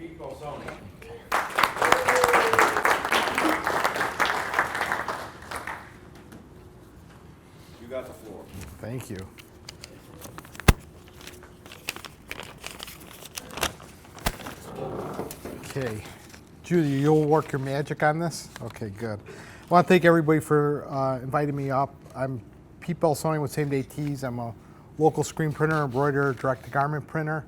People, Sony. You got the floor. Thank you. Okay. Judy, you'll work your magic on this? Okay, good. I want to thank everybody for inviting me up. I'm Pete Belsoni with SameDayTees. I'm a local screen printer, embroiderer, direct-to-garment printer.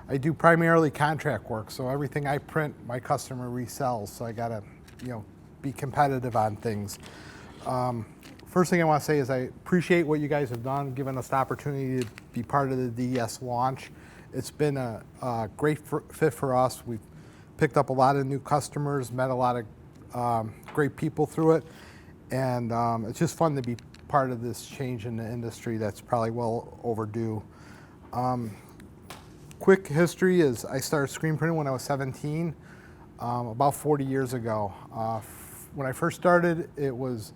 I do primarily contract work, so everything I print, my customer resells. So I gotta, be competitive on things. First thing I want to say is I appreciate what you guys have done, giving us the opportunity to be part of the DES launch. It's been a great fit for us. We've picked up a lot of new customers, met a lot of great people through it, and it's just fun to be part of this change in the industry that's probably well overdue. Quick history is I started screen printing when I was 17, about 40 years ago. When I first started, it was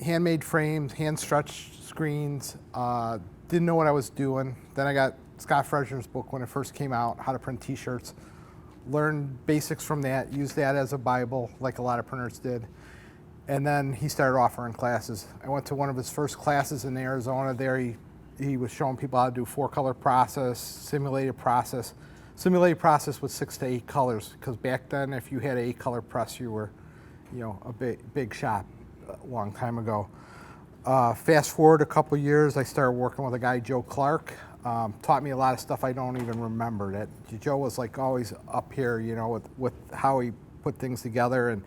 handmade frames, hand-stretched screens, didn't know what I was doing. Then I got Scott Fresner's book when it first came out, How to Print T-Shirts. Learned basics from that, used that as a Bible, like a lot of printers did. And then he started offering classes. I went to one of his first classes in Arizona. There he was showing people how to do 4-color process, simulated process. Simulated process with 6 to 8 colors, because back then if you had an 8-color press, you were a big shop a long time ago. Fast forward a couple years, I started working with a guy, Joe Clark. Taught me a lot of stuff I don't even remember. That Joe was like always up here, with how he put things together. And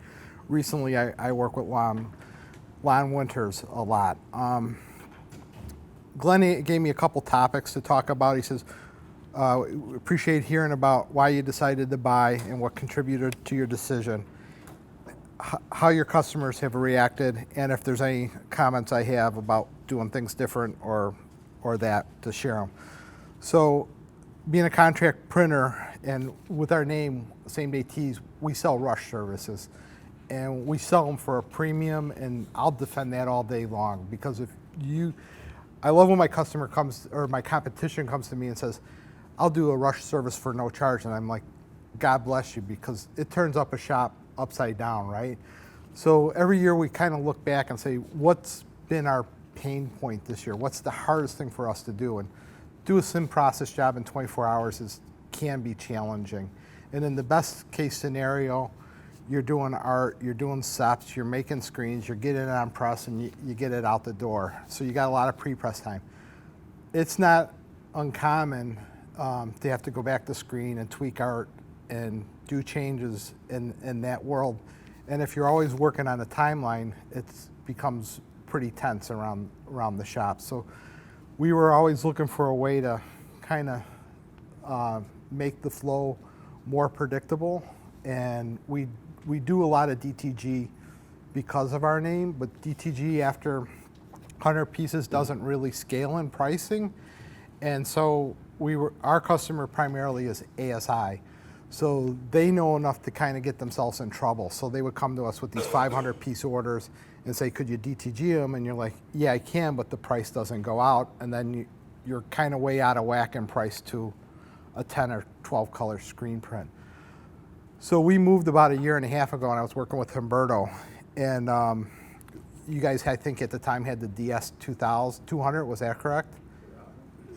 recently I work with Lon Winters a lot. Glenn gave me a couple topics to talk about. He says, appreciate hearing about why you decided to buy and what contributed to your decision, how your customers have reacted, and if there's any comments I have about doing things different or that to share them. So being a contract printer, and with our name, SameDayTees, we sell rush services. And we sell them for a premium, and I'll defend that all day long, because I love when my customer comes, or my competition comes to me and says, I'll do a rush service for no charge. And I'm like, God bless you, because it turns up a shop upside down, right? So every year we kind of look back and say, what's been our pain point this year? What's the hardest thing for us to do? And do a sim process job in 24 hours can be challenging. And in the best case scenario, you're doing art, you're doing SEPs, you're making screens, you're getting it on press, and you get it out the door. So you got a lot of pre-press time. It's not uncommon to have to go back to screen and tweak art and do changes in that world. And if you're always working on a timeline, it becomes pretty tense around the shop. So we were always looking for a way to kind of make the flow more predictable. And we do a lot of DTG because of our name, but DTG after 100 pieces doesn't really scale in pricing. And so our customer primarily is ASI. So they know enough to kind of get themselves in trouble. So they would come to us with these 500 piece orders and say, could you DTG them? And you're like, yeah, I can, but the price doesn't go out. And then you're kind of way out of whack in price to a 10 or 12 color screen print. So we moved about a year and a half ago, and I was working with Humberto. And you guys, I think at the time, had the DS 200, was that correct?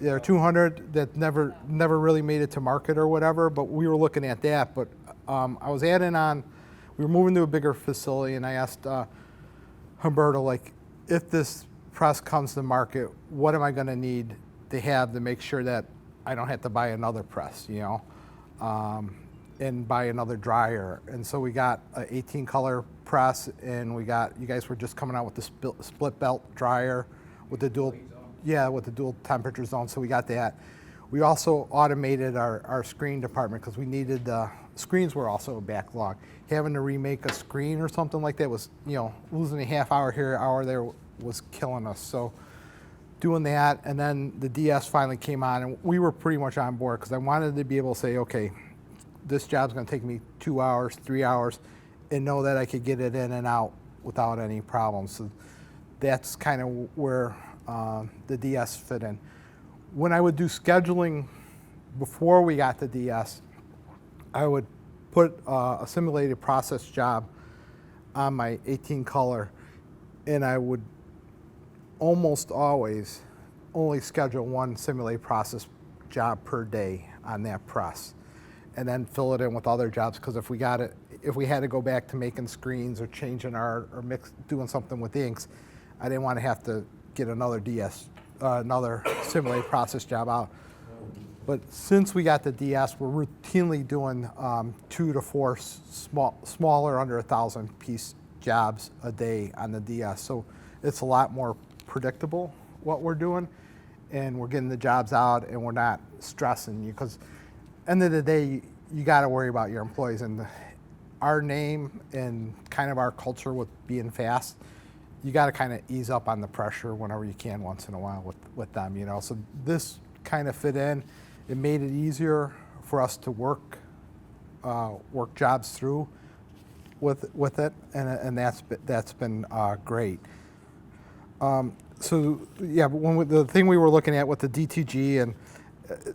There are 200 that never really made it to market or whatever, but we were looking at that. But I was adding on, we were moving to a bigger facility, and I asked Humberto, like, if this press comes to market, what am I gonna need to have to make sure that I don't have to buy another press, and buy another dryer. And so we got an 18 color press, and you guys were just coming out with the split belt dryer with the dual, with the dual temperature zone, so we got that. We also automated our screen department because we needed, screens were also a backlog. Having to remake a screen or something like that was, losing a half hour here, hour there was killing us. So doing that, and then the DS finally came on, and we were pretty much on board because I wanted to be able to say, okay, this job's gonna take me 2 hours, 3 hours, and know that I could get it in and out without any problems. So that's kind of where the DS fit in. When I would do scheduling before we got to DS, I would put a simulated process job on my 18 color, and I would almost always only schedule one simulated process job per day on that press, and then fill it in with other jobs. Because if we had to go back to making screens or changing art or doing something with inks, I didn't want to have to get another another simulated process job out. But since we got the DS, we're routinely doing 2 to 4 smaller, under 1,000 piece jobs a day on the DS. So it's a lot more predictable what we're doing, and we're getting the jobs out, and we're not stressing you. Because end of the day, you got to worry about your employees, and our name and kind of our culture with being fast, you got to kind of ease up on the pressure whenever you can once in a while with them, you know. So this kind of fit in. It made it easier for us to work jobs through with it, and that's been great. So yeah, but the thing we were looking at with the DTG, and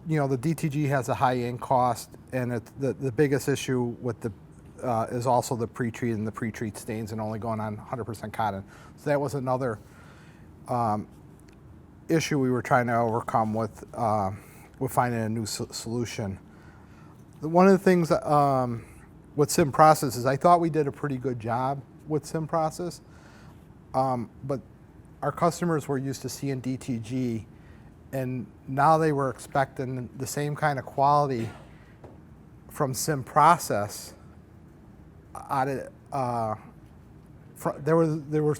the DTG has a high ink cost, and the biggest issue with the is also the pre-treat and the pre-treat stains, and only going on 100% cotton. So that was another issue we were trying to overcome with finding a new solution. One of the things with SimProcess is I thought we did a pretty good job with SimProcess, but our customers were used to seeing DTG, and now they were expecting the same kind of quality from SimProcess. They were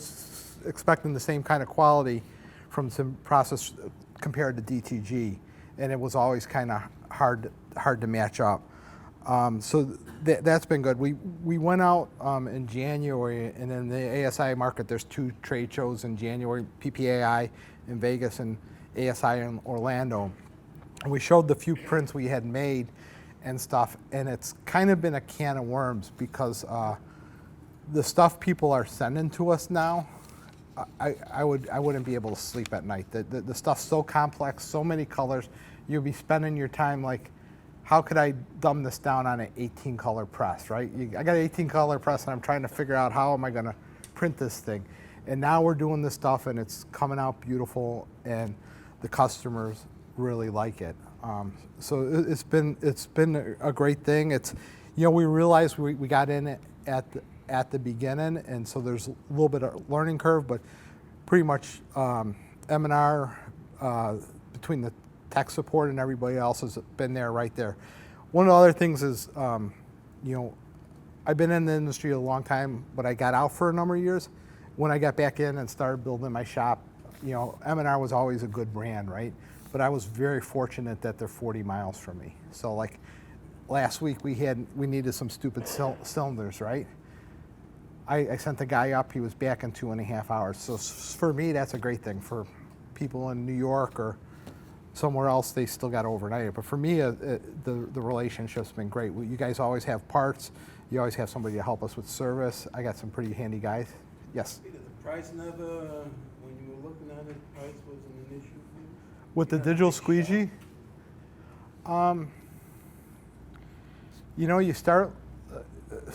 expecting the same kind of quality from SimProcess compared to DTG, and it was always kind of hard to match up. So that's been good. We went out in January, and in the ASI market, there's 2 trade shows in January: PPAI in Vegas and ASI in Orlando. And we showed the few prints we had made and stuff, and it's kind of been a can of worms, because the stuff people are sending to us now, I wouldn't be able to sleep at night. The stuff's so complex, so many colors. You'll be spending your time like, how could I dumb this down on an 18 color press, right? I got an 18 color press, and I'm trying to figure out how am I going to print this thing. And now we're doing this stuff, and it's coming out beautiful, and the customers really like it. So it's been a great thing. It's, we realized we got in it at the beginning, and so there's a little bit of learning curve, but pretty much M&R between the tech support and everybody else has been there, right there. One of the other things is, I've been in the industry a long time, but I got out for a number of years. When I got back in and started building my shop, M&R was always a good brand, right? But I was very fortunate that they're 40 miles from me. So like last week we needed some stupid cylinders, right? I sent the guy up, he was back in 2.5 hours. So for me, that's a great thing. For people in New York or somewhere else, they still got to overnight it. But for me, the relationship's been great. You guys always have parts. You always have somebody to help us with service. I got some pretty handy guys. Yes? Peter, the price never, when you were looking at it, the price wasn't an issue for you? With the digital squeegee?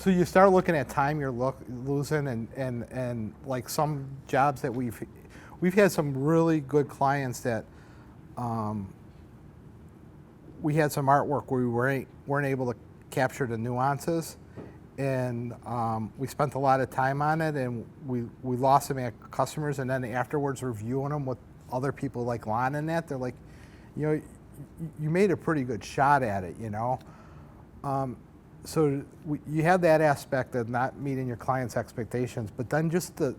You start looking at time you're losing, and like some jobs that we've had some really good clients that we had some artwork where we weren't able to capture the nuances, and we spent a lot of time on it, and we lost some customers, and then afterwards reviewing them with other people like Lon and that, they're like, you made a pretty good shot at it, So you have that aspect of not meeting your client's expectations, but then just the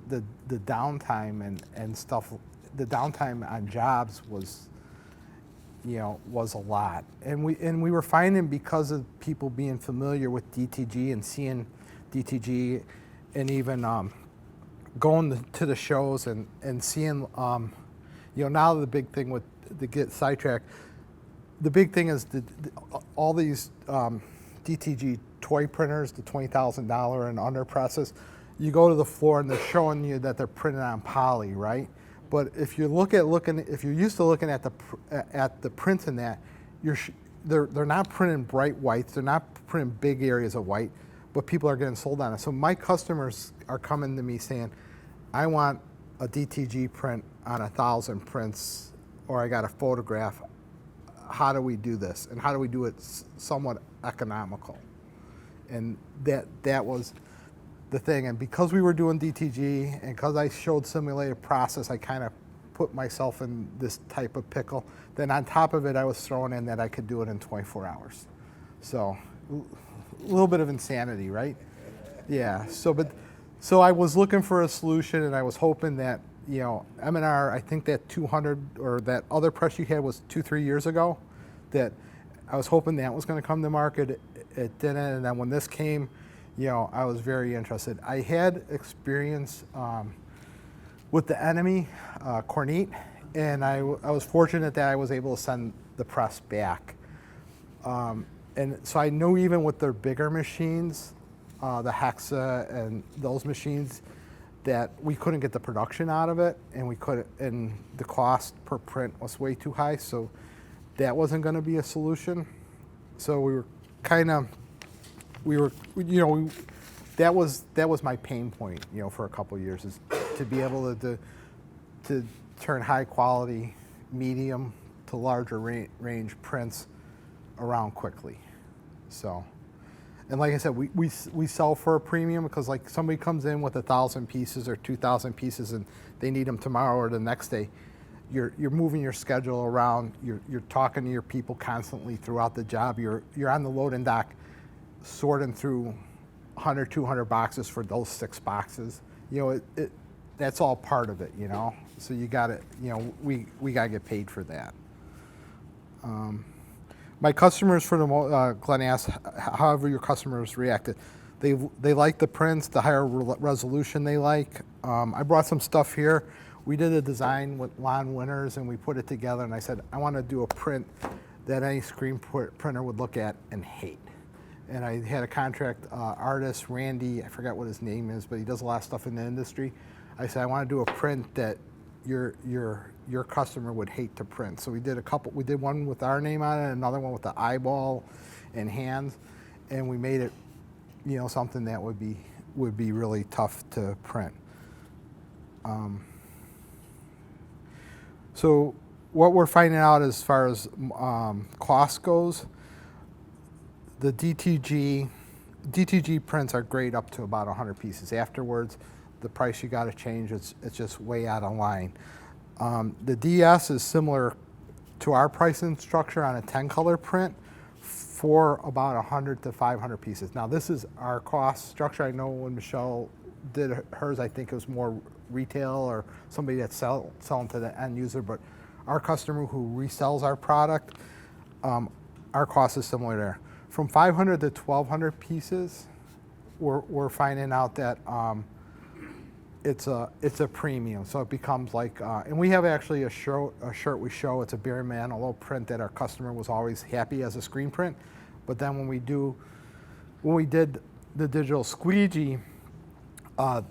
downtime and stuff, the downtime on jobs was a lot. And we were finding, because of people being familiar with DTG and seeing DTG, and even going to the shows and seeing, now the big thing with, to get sidetracked, the big thing is all these DTG toy printers, the $20,000 and under presses, you go to the floor and they're showing you that they're printed on poly, right? But if you if you're used to looking at the prints in that, they're not printing bright whites, they're not printing big areas of white, but people are getting sold on it. So my customers are coming to me saying, I want a DTG print on 1,000 prints, or I got a photograph. How do we do this? And how do we do it somewhat economical? And that was the thing. And because we were doing DTG and because I showed simulated process, I kind of put myself in this type of pickle. Then on top of it, I was throwing in that I could do it in 24 hours. So a little bit of insanity, right? Yeah. So I was looking for a solution, and I was hoping that, you know, M&R, I think that 200 or that other press you had was 2-3 years ago, that I was hoping that was going to come to market. It didn't. And then when this came, you know, I was very interested. I had experience with the enemy, Cornette, and I was fortunate that I was able to send the press back. And so I know even with their bigger machines, the Hexa and those machines, that we couldn't get the production out of it, and the cost per print was way too high, so that wasn't going to be a solution. So that was my pain point, you know, for a couple of years, is to be able to turn high quality, medium to larger range prints around quickly. So, and like I said, we sell for a premium, because like somebody comes in with 1,000 pieces or 2,000 pieces and they need them tomorrow or the next day. You're moving your schedule around. You're talking to your people constantly throughout the job. You're on the loading dock, sorting through 100, 200 boxes for those 6 boxes. You know, that's all part of it, you know. So you got to, you know, we got to get paid for that. My customers, for the Glenn asked, however your customers reacted. They like the prints, the higher resolution they like. I brought some stuff here. We did a design with Lon Winters, and we put it together, and I said, I want to do a print that any screen printer would look at and hate. And I had a contract artist, Randy, I forgot what his name is, but he does a lot of stuff in the industry. I said, I want to do a print that your customer would hate to print. So we did we did one with our name on it, another one with the eyeball and hands, and we made it, you know, something that would be really tough to print. So what we're finding out as far as cost goes, the DTG prints are great up to about 100 pieces. Afterwards, the price you got to change. It's just way out of line. The DS is similar to our pricing structure on a 10-color print for about 100 to 500 pieces. Now this is our cost structure. I know when Michelle did hers, I think it was more retail or somebody that's selling to the end user, but our customer who resells our product, our cost is similar there. From 500 to 1,200 pieces, we're finding out that it's a premium. So it becomes like, and we have actually a shirt we show. It's a Barry Manilow print that our customer was always happy as a screen print, but then when we did the digital squeegee,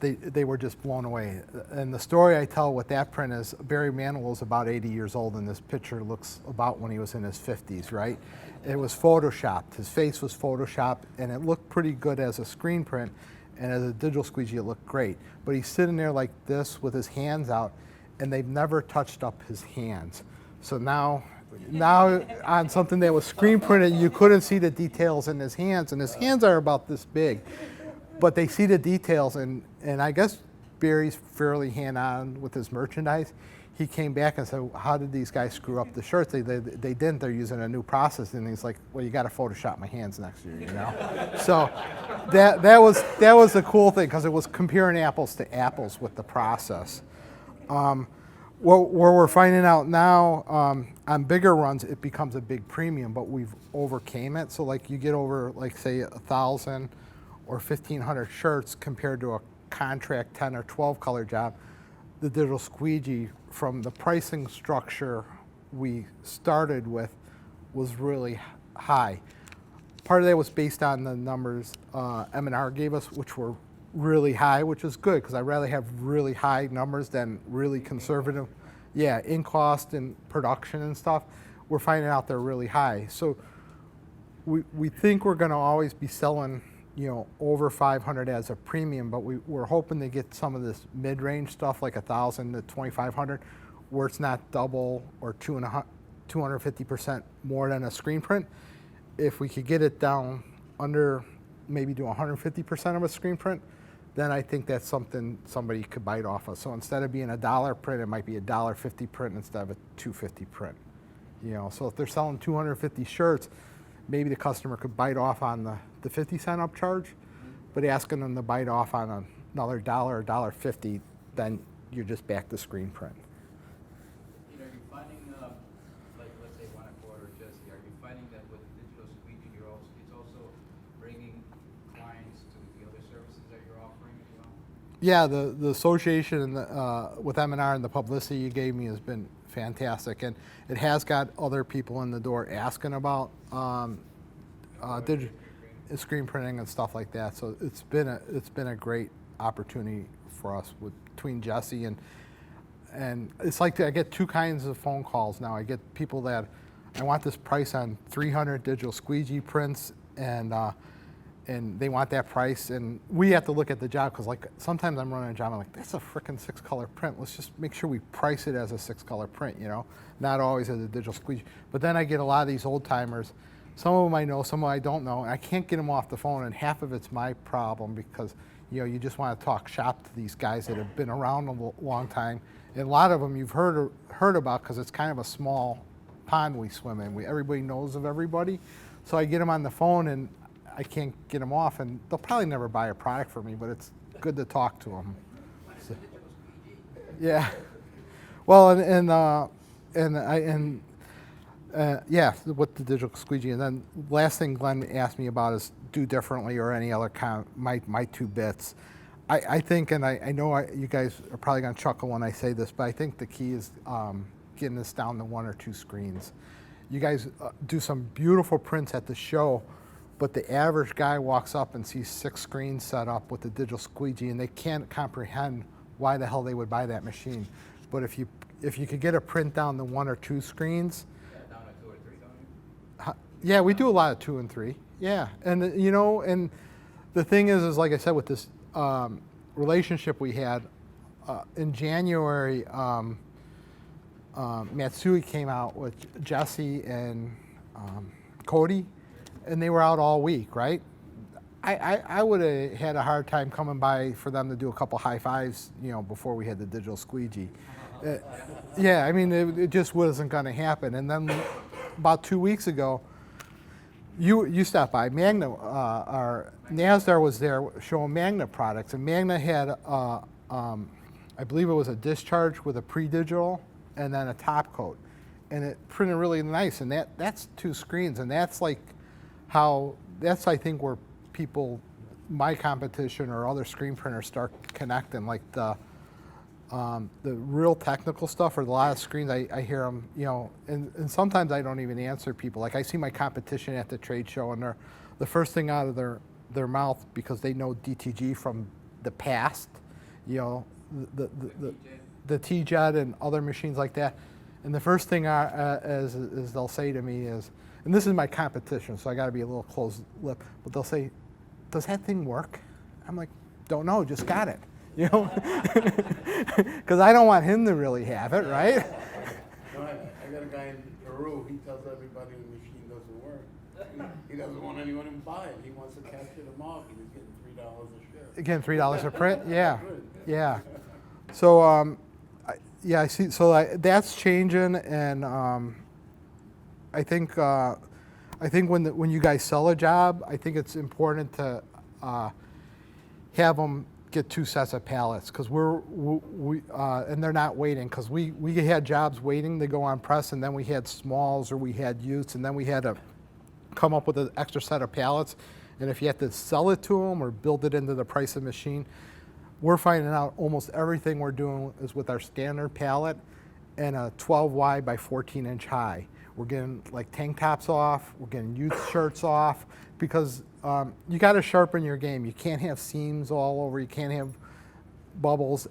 they were just blown away. And the story I tell with that print is Barry Manilow's about 80 years old, and this picture looks about when he was in his 50s, right? It was photoshopped. His face was photoshopped, and it looked pretty good as a screen print, and as a digital squeegee, it looked great. But he's sitting there like this with his hands out, and they've never touched up his hands. So now on something that was screen printed, you couldn't see the details in his hands, and his hands are about this big. But they see the details, and I guess Barry's fairly hand-on with his merchandise. He came back and said, how did these guys screw up the shirts? They didn't. They're using a new process. And he's like, well, you got to Photoshop my hands next year, you know? So that was the cool thing, because it was comparing apples to apples with the process. Where we're finding out now, on bigger runs, it becomes a big premium, but we've overcame it. So like you get over, like say 1,000 or 1,500 shirts compared to a contract 10 or 12 color job, the digital squeegee, from the pricing structure we started with, was really high. Part of that was based on the numbers M&R gave us, which were really high, which is good, because I'd rather have really high numbers than really conservative. Yeah, in cost and production and stuff, we're finding out they're really high. So we think we're going to always be selling, you know, over 500 as a premium, but we're hoping to get some of this mid-range stuff like 1,000 to 2,500, where it's not double or 250% more than a screen print. If we could get it down under, maybe do 150% of a screen print, then I think that's something somebody could bite off of. So instead of being $1 print, it might be $1.50 print instead of a $2.50 print. You know, so if they're selling 250 shirts, maybe the customer could bite off on the 50-cent upcharge, but asking them to bite off on another dollar or $1.50, then you're just back to screen print. You know, are you finding, like, let's say 1 a quarter, Jesse, are you finding that with digital squeegee, it's also bringing clients to the other services that you're offering as well? Yeah, the association and with M&R and the publicity you gave me has been fantastic, and it has got other people in the door asking about screen printing and stuff like that. So it's been a great opportunity for us between Jesse and it's like I get two kinds of phone calls now. I get people that I want this price on 300 digital squeegee prints, and they want that price, and we have to look at the job, because like sometimes I'm running a job, I'm like, that's a frickin' 6-color print. Let's just make sure we price it as a 6-color print, you know, not always as a digital squeegee. But then I get a lot of these old timers. Some of them I know, some of them I don't know, and I can't get them off the phone, and half of it's my problem, because you know, you just want to talk shop to these guys that have been around a long time. And a lot of them you've heard about, because it's kind of a small pond we swim in. Everybody knows of everybody. So I get them on the phone and I can't get them off, and they'll probably never buy a product from me, but it's good to talk to them. So, yeah. Well, yeah, with the digital squeegee. And then last thing Glenn asked me about is do differently or any other my 2 bits. I think, and I know you guys are probably going to chuckle when I say this, but I think the key is getting this down to 1 or 2 screens. You guys do some beautiful prints at the show, but the average guy walks up and sees 6 screens set up with the digital squeegee, and they can't comprehend why the hell they would buy that machine. But if you could get a print down to 1 or 2 screens, Down to 2 or 3, don't you? yeah, we do a lot of 2 and 3. Yeah, and you know, and the thing is like I said, with this relationship we had in January, Matsui came out with Jesse and Cody, and they were out all week, right? I would have had a hard time coming by for them to do a couple high fives, you know, before we had the digital squeegee. Yeah, I mean, it just wasn't going to happen. And then about 2 weeks ago, you stopped by. Magna, our NASDAR was there showing Magna products, and Magna had, I believe it was a discharge with a pre-digital and then a top coat, and it printed really nice. And that's 2 screens, and that's like that's I think where people, my competition or other screen printers, start connecting, like the real technical stuff or a lot of screens. I hear them, you know, and sometimes I don't even answer people. Like I see my competition at the trade show, and the first thing out of their mouth, because they know DTG from the past, you know, the T-Jet and other machines like that. And the first thing is they'll say to me is, and this is my competition, so I got to be a little close-lipped, but they'll say, "Does that thing work?" I'm like, "Don't know, just got it," you know, because I don't want him to really have it, right? No, I got a guy in Peru. He tells everybody the machine doesn't work. He doesn't want anyone to buy it. He wants to capture the market. He's getting $3 a share. Again, $3 a print. Yeah, yeah. So yeah, I see. So that's changing, and I think when you guys sell a job, I think it's important to have them get 2 sets of pallets, because and they're not waiting, because we had jobs waiting to go on press, and then we had smalls or we had youths, and then we had to come up with an extra set of pallets. And if you have to sell it to them or build it into the price of the machine, we're finding out almost everything we're doing is with our standard pallet and a 12 wide by 14 inch high. We're getting like tank tops off, we're getting youth shirts off, because you got to sharpen your game. You can't have seams all over, you can't have bubbles.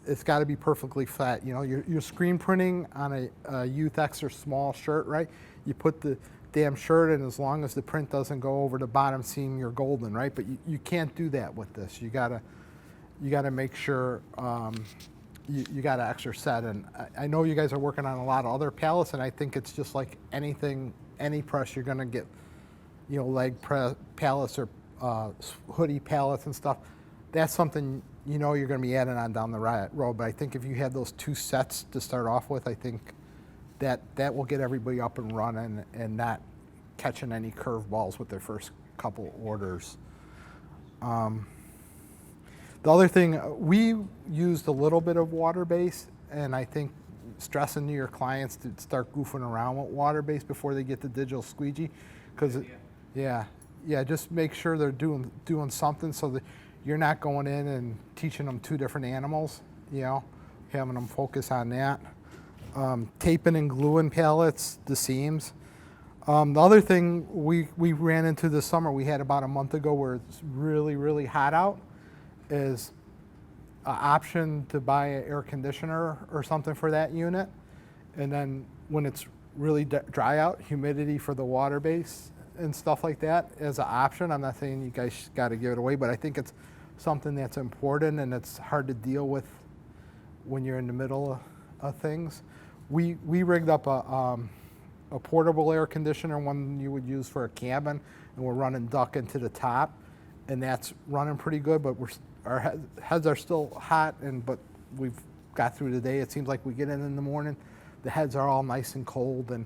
It's got to be perfectly flat. You know, you're screen printing on a youth extra small shirt, right? You put the damn shirt, and as long as the print doesn't go over the bottom seam, you're golden, right? But you can't do that with this. You gotta make sure you got an extra set. And I know you guys are working on a lot of other pallets, and I think it's just like anything, any press, you're gonna get, leg pallets or hoodie pallets and stuff. That's something you're gonna be adding on down the road. But I think if you have those 2 sets to start off with, I think that will get everybody up and running and not catching any curveballs with their first couple orders. The other thing, we used a little bit of water-based, and I think stressing to your clients to start goofing around with water-based before they get the digital squeegee, because just make sure they're doing something so that you're not going in and teaching them 2 different animals, having them focus on that. Taping and gluing pallets, the seams. The other thing we ran into this summer, we had about a month ago where it's really, really hot out, is an option to buy an air conditioner or something for that unit. And then when it's really dry out, humidity for the water base and stuff like that as an option. I'm not saying you guys got to give it away, but I think it's something that's important and it's hard to deal with when you're in the middle of things. We rigged up a portable air conditioner, one you would use for a cabin, and we're running duct into the top, and that's running pretty good, but our heads are still hot, but we've got through the day. It seems like we get in the morning, the heads are all nice and cold, and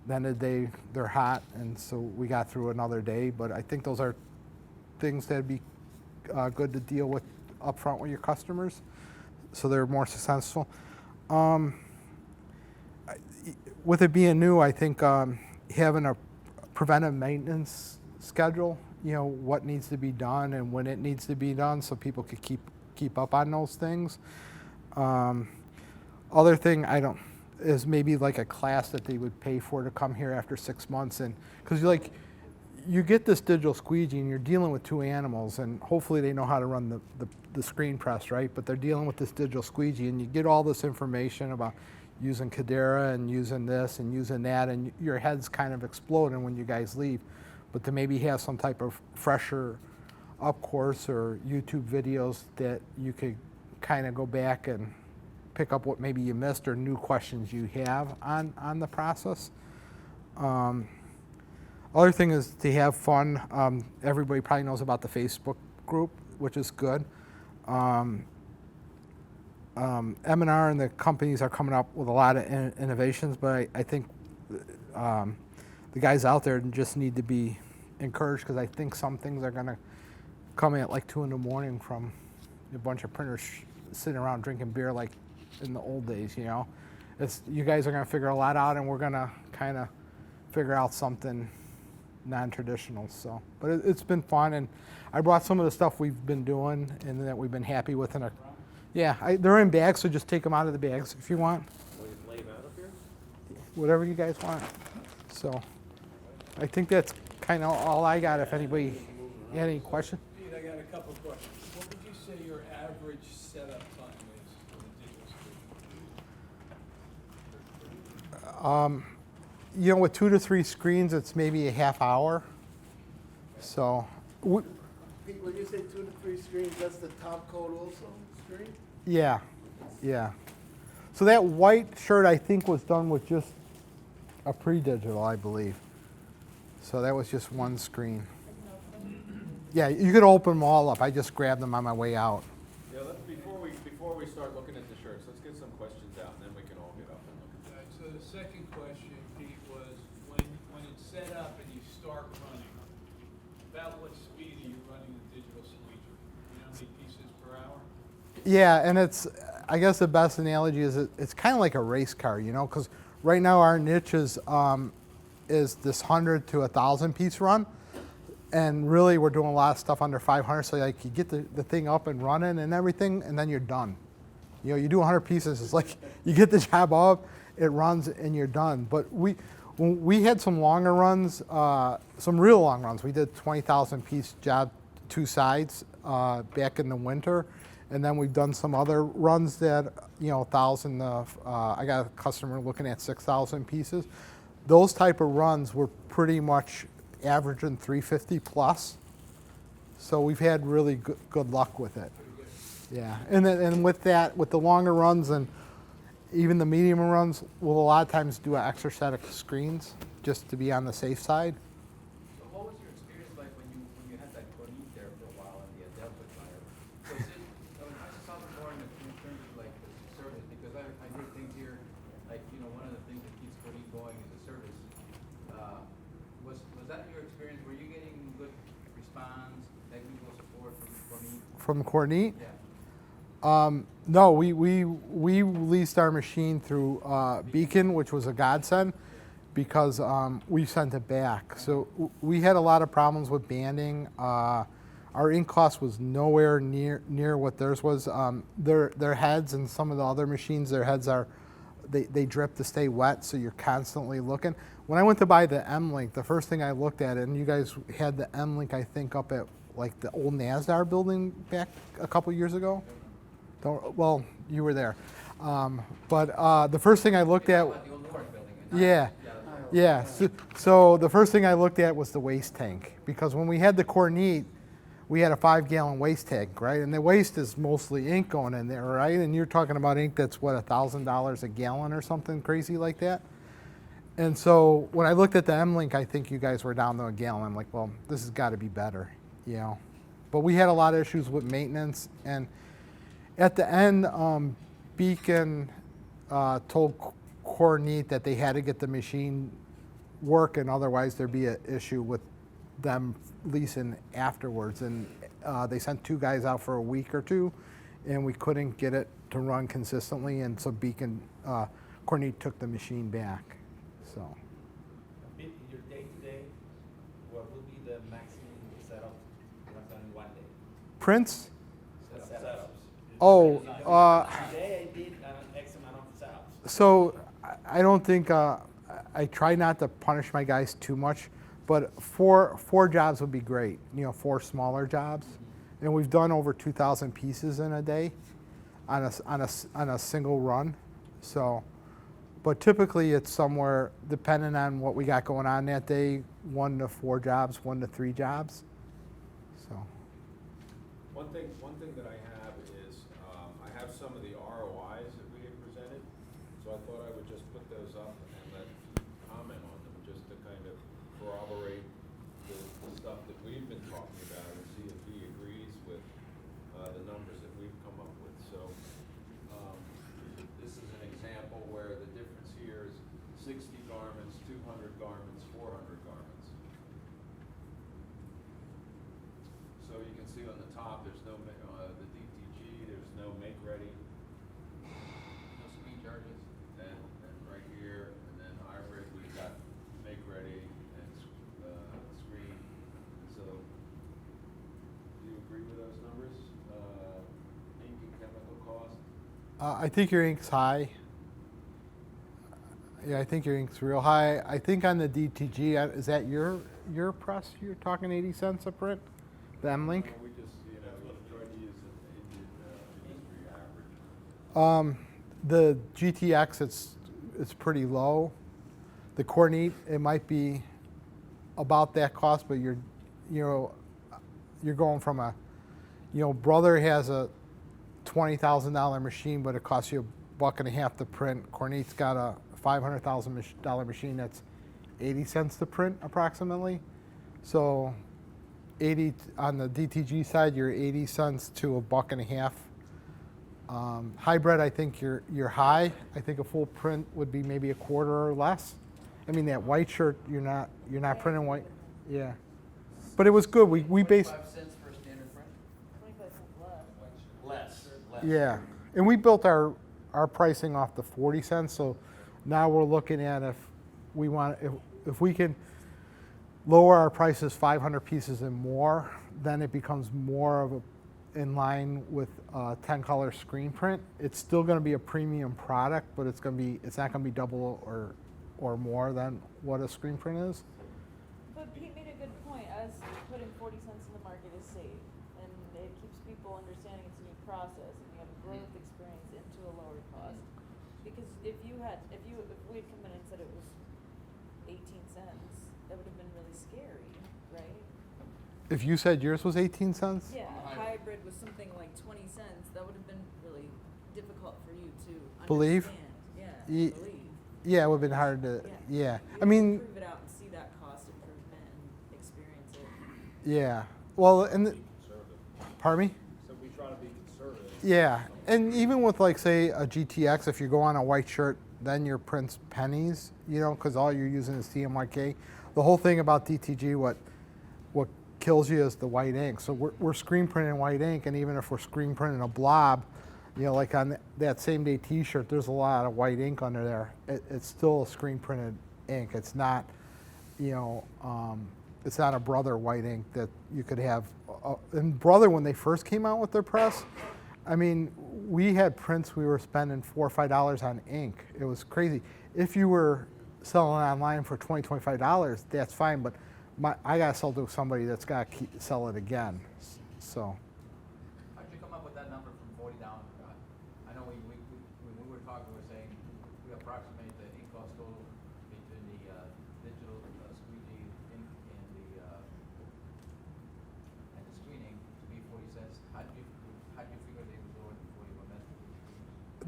then the day they're hot, and so we got through another day. But I think those are things that'd be good to deal with up front with your customers, so they're more successful. With it being new, I think having a preventive maintenance schedule, what needs to be done and when it needs to be done, so people could keep up on those things. Other thing is maybe like a class that they would pay for to come here after 6 months, and because you get this digital squeegee and you're dealing with 2 animals, and hopefully they know how to run the screen press, right? But they're dealing with this digital squeegee, and you get all this information about using Cadera and using this and using that, and your head's kind of exploding when you guys leave. But to maybe have some type of fresher up course or YouTube videos that you could kind of go back and pick up what maybe you missed or new questions you have on the process. Other thing is to have fun. Everybody probably knows about the Facebook group, which is good. M&R and the companies are coming up with a lot of innovations, but I think the guys out there just need to be encouraged, because I think some things are going to come in at like 2 in the morning from a bunch of printers sitting around drinking beer like in the old days, You guys are going to figure a lot out, and we're going to kind of figure out something non-traditional. So, but it's been fun, and I brought some of the stuff we've been doing and that we've been happy with. They're in bags, so just take them out of the bags if you want. Will you lay them out up here? Whatever you guys want. So, I think that's kind of all I got. If anybody had any questions. Pete, I got a couple of questions. What would you say your average setup time is for the digital screen? With 2 to 3 screens, it's maybe a half hour. So, Pete, when you say 2 to 3 screens, that's the top coat also screen? yeah. So that white shirt, I think, was done with just a pre-digital, I believe. So that was just one screen. Yeah, you could open them all up. I just grabbed them on my way out. Yeah, before we start looking at the shirts, let's get some questions out, and then we can all get up and look at All right, so the second question, Pete, was when it's set up and you start running, about what speed are you running the digital squeegee? You know how many pieces per hour? Yeah, and I guess the best analogy is it's kind of like a race car, because right now our niche is this 100 to 1,000 piece run, and really we're doing a lot of stuff under 500. So like you get the thing up and running and everything, and then you're done. You do 100 pieces. It's like you get the job up, it runs, and you're done. But when we had some longer runs, some real long runs. We did 20,000 piece job 2 sides back in the winter. And then we've done some other runs that, 1,000, I got a customer looking at 6,000 pieces. those type of runs were pretty much averaging 350 plus. So we've had really good luck with it. Yeah, and with that, with the longer runs and even the medium runs, we'll a lot of times do an extra set of screens just to be on the safe side. So what was your experience like when you had that Cornette there for a while and the Delta tire? Was it, I just saw them more in terms of like the service, because I hear things here, like, you know, one of the things that keeps Cornette going is the service. Was that your experience? Were you getting good response, technical support from Cornette? From Cornette? Yeah. No, we released our machine through Beacon, which was a godsend, because we sent it back. So we had a lot of problems with banding. Our ink cost was nowhere near what theirs was. Their heads and some of the other machines, their heads are, they drip to stay wet, so you're constantly looking. When I went to buy the M-Link, the first thing I looked at, and you guys had the M-Link, I think, up at like the old NASDAR building back a couple years ago. Well, you were there. But the first thing I looked at, The old Warren building. yeah. So the first thing I looked at was the waste tank, because when we had the Cornette, we had a 5-gallon waste tank, right? And the waste is mostly ink going in there, right? And you're talking about ink that's what, $1,000 a gallon or something crazy like that. And so when I looked at the M-Link, I think you guys were down to a gallon. I'm like, well, this has got to be better, you know. But we had a lot of issues with maintenance, and at the end, Beacon told Cornette that they had to get the machine working, otherwise there'd be an issue with them leasing afterwards. And they sent 2 guys out for a week or 2, and we couldn't get it to run consistently, and so Beacon, Cornette took the machine back. So. A bit in your day-to-day, what would be the maximum setup you have done in one day? Prints? Setups. Oh, Today I did an X amount of setups. so I don't think, I try not to punish my guys too much, but four jobs would be great, you know, 4 smaller jobs. And we've done over 2,000 pieces in a day on a single run. So, but typically it's somewhere, depending on what we got going on that day, 1 to 4 jobs, 1 to 3 jobs. So. One thing that I have is, I have some of the ROIs that we had presented, so I thought I would just put those up and let comment on them, just to kind of corroborate the stuff that we've been talking about and see if he agrees with the numbers that we've come up with. So this is an example where the difference here is 60 garments, 200 garments, 400 garments. So you can see on the top, there's no, the DTG, there's no make ready, No screen charges. and right here, and then hybrid, we've got make ready and screen. So, do you agree with those numbers? Ink and chemical cost? I think your ink's high. Yeah, I think your ink's real high. I think on the DTG, is that your press? You're talking 80 cents a print? The M-Link? We just, try to use an industry average. The GTX, it's pretty low. The Cornette, it might be about that cost, but you're going from a, Brother has a $20,000 machine, but it costs you $1.50 to print. Cornette's got a $500,000 machine that's 80 cents to print approximately. So 80 on the DTG side, you're 80 cents to $1.50. Hybrid, I think you're high. I think a full print would be maybe a quarter or less. I mean, that white shirt, you're not printing white. Yeah, but it was good. We based. 25 cents for a standard print? 25 cents less. Less. Yeah, and we built our pricing off the 40 cents. So now we're looking at if we can lower our prices 500 pieces and more, then it becomes more of a in line with 10-color screen print. It's still going to be a premium product, but it's not going to be double or more than what a screen print is. But Pete made a good point. Us putting 40 cents in the market is safe, and it keeps people understanding it's a new process, and you have a growth experience into a lower cost. Because if we had come in and said it was that would have been really scary, right? If you said yours was 18 cents? Yeah, a Hybrid. hybrid was something like 20 cents, that would have been really difficult for you to Believe? understand. Yeah, Ye- believe. Yeah, it would have been hard to, yeah. You I have mean, to prove it out and see that cost improvement and experience it. yeah. Well, and, Conservative. pardon me? So we try to be conservative. Yeah, and even with like say a GTX, if you go on a white shirt, then your print's pennies, you know, because all you're using is CMYK. The whole thing about DTG, what kills you is the white ink. So we're screen printing white ink, and even if we're screen printing a blob, you know, like on that same day T-shirt, there's a lot of white ink under there. It's still a screen printed ink. It's not, you know, it's not a Brother white ink that you could have. And Brother, when they first came out with their press, I mean, we had prints we were spending $4 or $5 on ink. It was crazy. If you were selling online for $20, $25, that's fine, but I gotta sell to somebody that's gotta sell it again. So, How'd you come up with that number from 40 down? I know when we were talking, we were saying we approximate the ink cost total between the digital squeegee ink and the screening to be 40 cents. How'd you figure they was lower than 40 when that?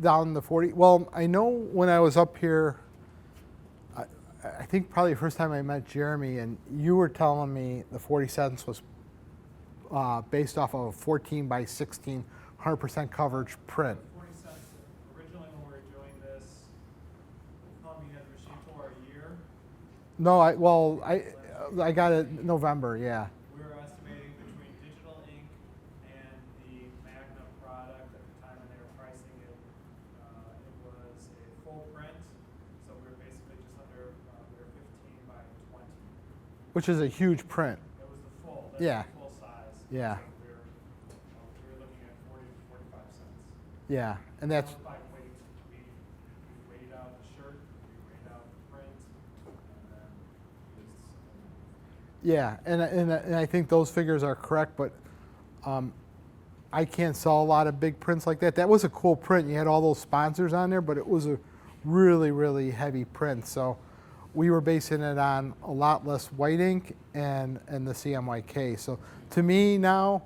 down to 40. Well, I know when I was up here, I think probably the first time I met Jeremy, and you were telling me the 40 cents was based off of a 14 by 16, 100% coverage print. 40 cents. Originally, when we were doing this, Columbia had the machine for a year. No, I got it November, yeah. We were estimating between digital ink and the Magna product at the time when they were pricing it. It was a full print, so we were basically just under, we were 15 by 20. Which is a huge print. It was the full, that's Yeah. the full size. Yeah. So we were looking at 40 to 45 cents. Yeah, and that's By weight, we weighed out the shirt, we weighed out the print, and then used. yeah, and I think those figures are correct, but I can't sell a lot of big prints like that. That was a cool print. You had all those sponsors on there, but it was a really, really heavy print. So we were basing it on a lot less white ink and the CMYK. So to me now,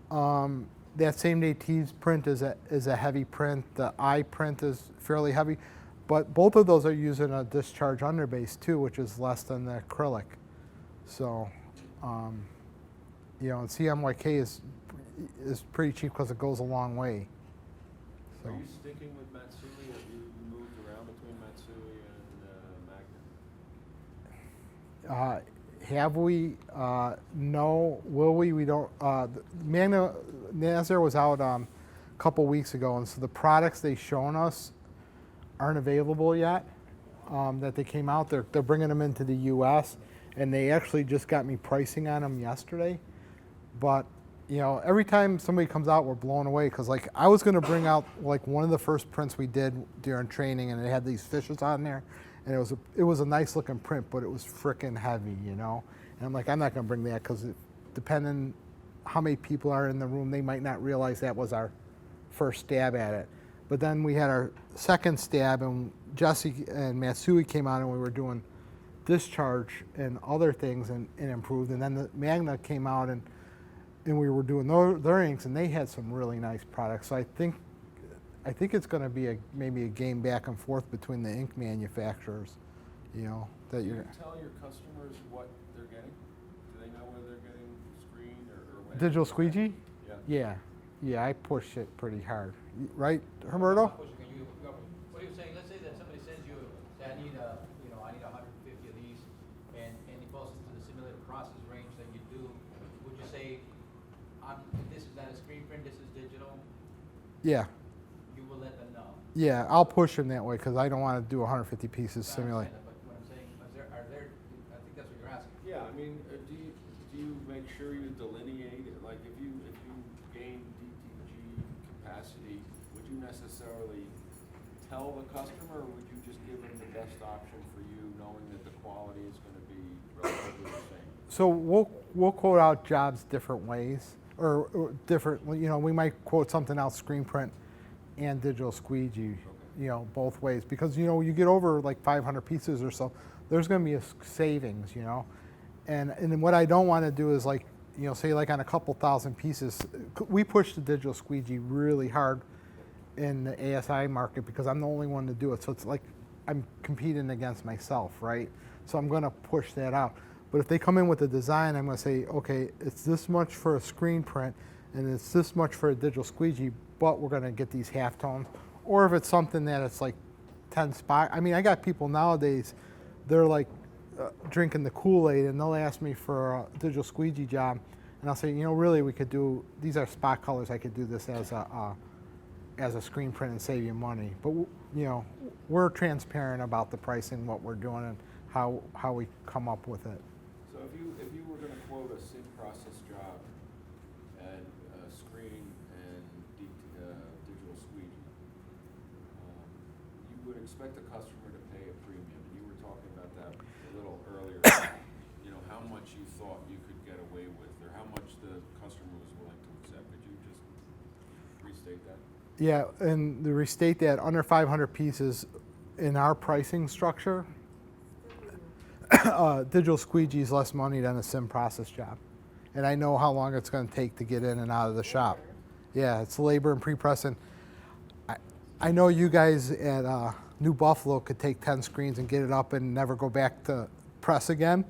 that SameDayTees print is a heavy print. The I print is fairly heavy, but both of those are using a discharge underbase too, which is less than the acrylic. So, you know, and CMYK is pretty cheap because it goes a long way. So. Are you sticking with Matsui? Have you moved around between Matsui and Magna? Have we? No. Will we? We don't. Magna Nazar was out a couple weeks ago, and so the products they've shown us aren't available yet. That they came out, they're bringing them into the U.S. and they actually just got me pricing on them yesterday. But you know, every time somebody comes out, we're blown away because like I was going to bring out like one of the first prints we did during training, and it had these fishes on there. And it was a nice looking print, but it was frickin' heavy, you know. And I'm like, I'm not gonna bring that because depending how many people are in the room, they might not realize that was our first stab at it. But then we had our second stab, and Jesse and Matsui came out, and we were doing discharge and other things and improved. And then the Magna came out, and we were doing their inks, and they had some really nice products. So I think it's going to be maybe a game back and forth between the ink manufacturers, you know, that Do you you're. tell your customers what they're getting? Do they know whether they're getting screened or when? Digital squeegee? Yeah. Yeah, I push it pretty hard. Right, Humberto? What are you saying? Let's say that somebody sends you, say, I need 150 of these, and it falls into the simulated process range that you do. Would you say, this is not a screen print, this is digital? Yeah. You will let them know. Yeah, I'll push them that way because I don't want to do 150 pieces I simulate. understand that, but what I'm saying, are there, I think that's what you're asking. Yeah, I mean, do you make sure you delineate it? Like if you gain DTG capacity, would you necessarily tell the customer, or would you just give them the best option for you, knowing that the quality is going to be relatively the same? So we'll quote out jobs different ways, or different. You know, we might quote something out screen print and digital squeegee. You know, both ways, because you know you get over like 500 pieces or so, there's going to be a savings. You know, And then what I don't want to do is like, say like on a couple thousand pieces, we push the digital squeegee really hard in the ASI market because I'm the only one to do it. So it's like I'm competing against myself, right? So I'm going to push that out. But if they come in with a design, I'm going to say, okay, it's this much for a screen print and it's this much for a digital squeegee, but we're going to get these halftones. Or if it's something that it's like 10 spot. I mean, I got people nowadays, they're like drinking the Kool-Aid and they'll ask me for a digital squeegee job. And I'll say, really, we could do, these are spot colors. I could do this as a screen print and save you money. But, we're transparent about the pricing, what we're doing, and how we come up with it. So if you were gonna quote a sim process job and screen and digital squeegee, you would expect the customer to pay a premium. And you were talking about that a little earlier. How much you thought you could get away with, or how much the customer was willing to accept. Could you just restate that? Yeah, and to restate that, under 500 pieces in our pricing structure, digital squeegee is less money than a sim process job. And I know how long it's going to take to get in and out of the shop. Yeah, it's labor and pre-pressing. I know you guys at New Buffalo could take 10 screens and get it up and never go back to press again,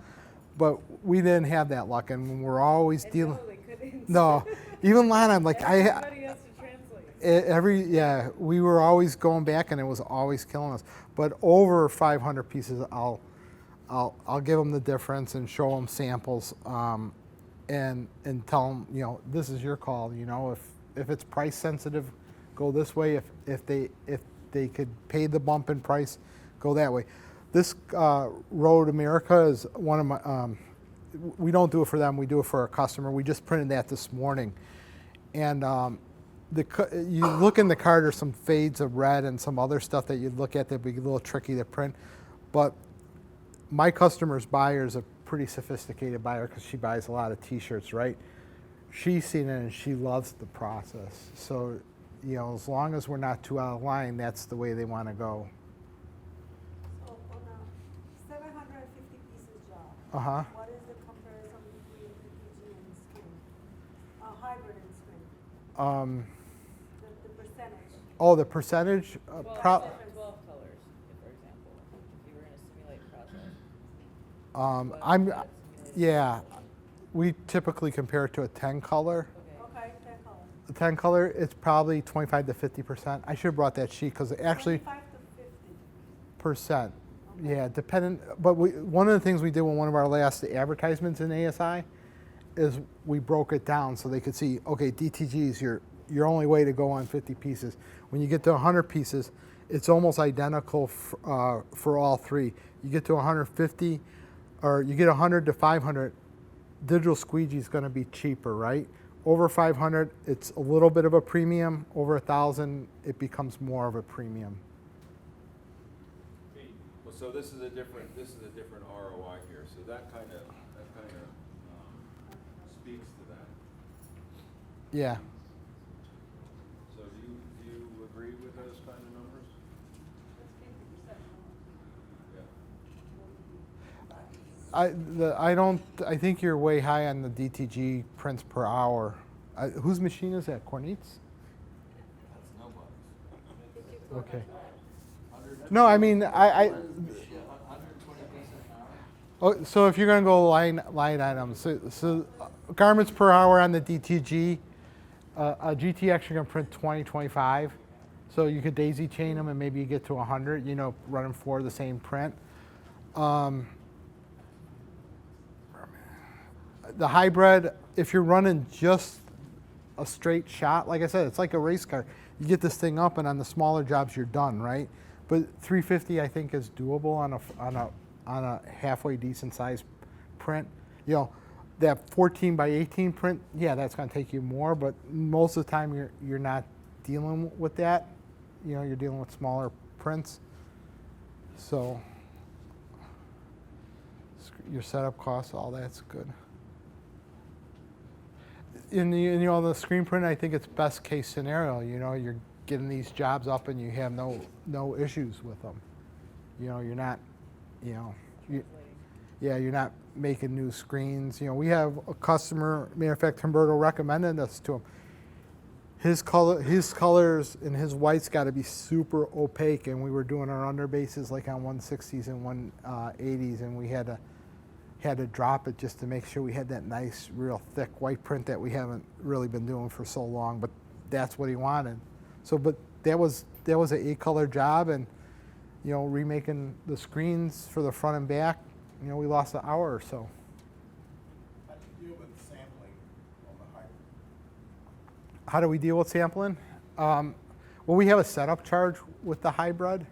but we didn't have that luck, and we're always dealing. No, they couldn't. No, even Lana, I'm like, Everybody has to translate. we were always going back, and it was always killing us. But over 500 pieces, I'll give them the difference and show them samples, and tell them, this is your call. If it's price sensitive, go this way. If they could pay the bump in price, go that way. This Road America is one of my. We don't do it for them. We do it for a customer. We just printed that this morning, and you look in the card, there's some fades of red and some other stuff that you'd look at that'd be a little tricky to print. But my customer's buyer is a pretty sophisticated buyer because she buys a lot of T-shirts, right? She's seen it and she loves the process. So, as long as we're not too out of line, that's the way they want to go. So on a 750 pieces job, Uh-huh. what is the comparison between PPG and screen? Hybrid and screen? The percentage. Oh, the percentage? 12 colors, for example, if you were in a simulate process. Yeah, we typically compare it to a 10 color. Okay, 10 colors. The 10 color, it's probably 25 to 50%. I should have brought that sheet because actually 25 to 50. percent. Yeah, dependent. But one of the things we did with one of our last advertisements in ASI is we broke it down so they could see, okay, DTG is your only way to go on 50 pieces. When you get to 100 pieces, it's almost identical for all three. You get to 150, or you get 100 to 500, digital squeegee is going to be cheaper, right? Over 500, it's a little bit of a premium. Over 1,000, it becomes more of a premium. Well, so this is a different ROI here. So that kind of speaks to that. Yeah. So do you agree with those kind of numbers? Yeah. I think you're way high on the DTG prints per hour. Whose machine is that? Cornet's? That's nobody's. Okay. No, I mean, 120 pieces an hour? Oh, so if you're going to go line items, so garments per hour on the DTG, a GTX you're going to print 20, 25. So you could daisy chain them and maybe you get to 100, running for the same print. The hybrid, if you're running just a straight shot, like I said, it's like a race car. You get this thing up and on the smaller jobs you're done, right? But 350 I think is doable on a halfway decent size print. That 14 by 18 print, yeah, that's going to take you more, but most of the time you're not dealing with that. You're dealing with smaller prints. So your setup costs, all that's good. In the screen print, I think it's best case scenario. You're getting these jobs up and you have no issues with them. You're not, you're not making new screens. You know, we have a customer, matter of fact, Humberto recommended us to him. His colors and his whites got to be super opaque, and we were doing our underbases like on 160s and 180s, and we had to drop it just to make sure we had that nice, real thick white print that we haven't really been doing for so long. But that's what he wanted. So, but that was an 8-color job, and you know, remaking the screens for the front and back. You know, we lost an hour or so. How do you deal with sampling on the hybrid? How do we deal with sampling? Well, we have a setup charge with the hybrid,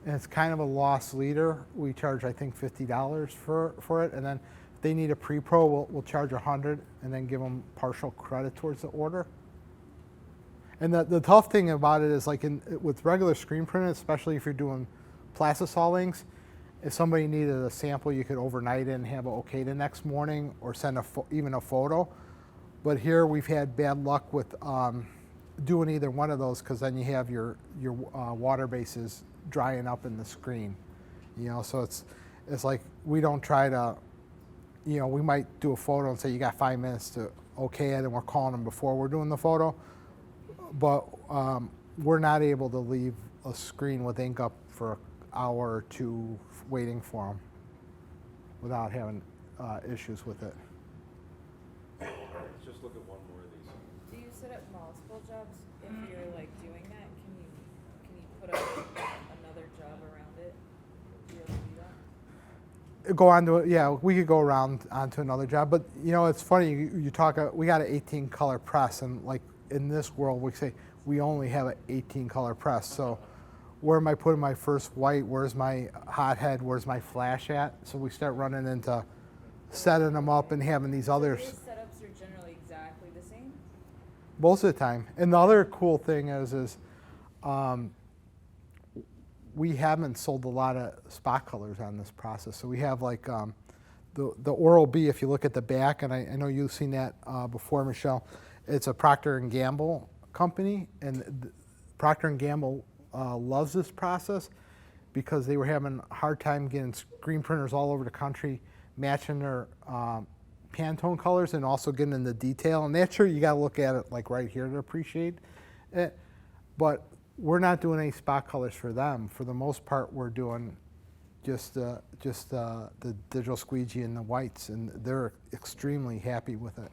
and it's kind of a loss leader. We charge, I think, $50 for it, and then if they need a pre-pro, we'll charge $100, and then give them partial credit towards the order. And the tough thing about it is, like with regular screen printing, especially if you're doing plastisol inks, if somebody needed a sample, you could overnight it and have it okay the next morning, or send even a photo. But here we've had bad luck with doing either one of those, because then you have your water bases drying up in the screen. You know, so it's like we don't try to, you know, we might do a photo and say you got 5 minutes to okay it, and we're calling them before we're doing the photo. But we're not able to leave a screen with ink up for an hour or two waiting for them without having issues with it. Let's just look at one more of these. Do you set up multiple jobs if you're like doing that? Can you put up another job around it? Do you ever do that? Go on to it, yeah, we could go around onto another job. But you know, it's funny, you talk, we got an 18-color press, and like in this world, we say we only have an 18-color press. So where am I putting my first white? Where's my hothead? Where's my flash at? So we start running into setting them up and having these others. So your setups are generally exactly the same? Most of the time. And the other cool thing is we haven't sold a lot of spot colors on this process. So we have like the Oral B, if you look at the back, and I know you've seen that before, Michelle. It's a Procter & Gamble company, and Procter & Gamble loves this process because they were having a hard time getting screen printers all over the country matching their Pantone colors and also getting in the detail. And that's sure you got to look at it like right here to appreciate it. But we're not doing any spot colors for them. For the most part, we're doing just the digital squeegee and the whites, and they're extremely happy with it.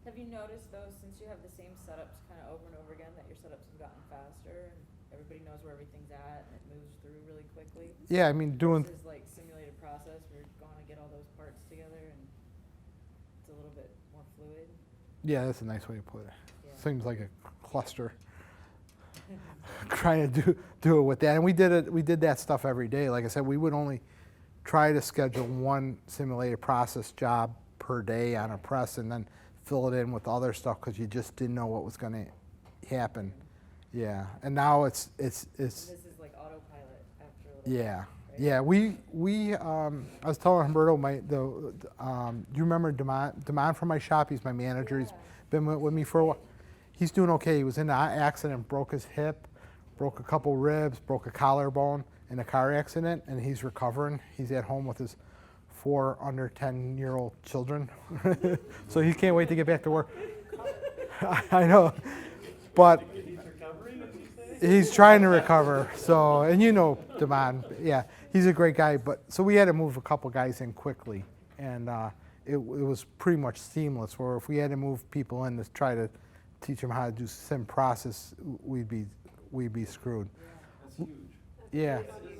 Have you noticed though, since you have the same setups kind of over and over again, that your setups have gotten faster and everybody knows where everything's at and it moves through really quickly? Yeah, I mean, doing Versus like simulated process where you're going to get all those parts together and it's a little bit more fluid. yeah, that's a nice way to put it. Yeah. Seems like a cluster. Trying to do it with that, and we did that stuff every day. Like I said, we would only try to schedule one simulated process job per day on a press, and then fill it in with other stuff because you just didn't know what was going to happen. Yeah, and now it's. This is like autopilot after a little Yeah, bit, right? yeah. I was telling Humberto, you remember Damon from my shop? He's my manager. He's been with me for a while. He's doing okay. He was in an accident, broke his hip, broke a couple ribs, broke a collarbone in a car accident, and he's recovering. He's at home with his 4 under 10-year-old children. So he can't wait to get back to work. I know, but he's trying to recover. So, and you know Damon, yeah, he's a great guy. But so we had to move a couple guys in quickly, and it was pretty much seamless. Where if we had to move people in to try to teach them how to do sim process, we'd be screwed. That's huge. Yeah. That's huge.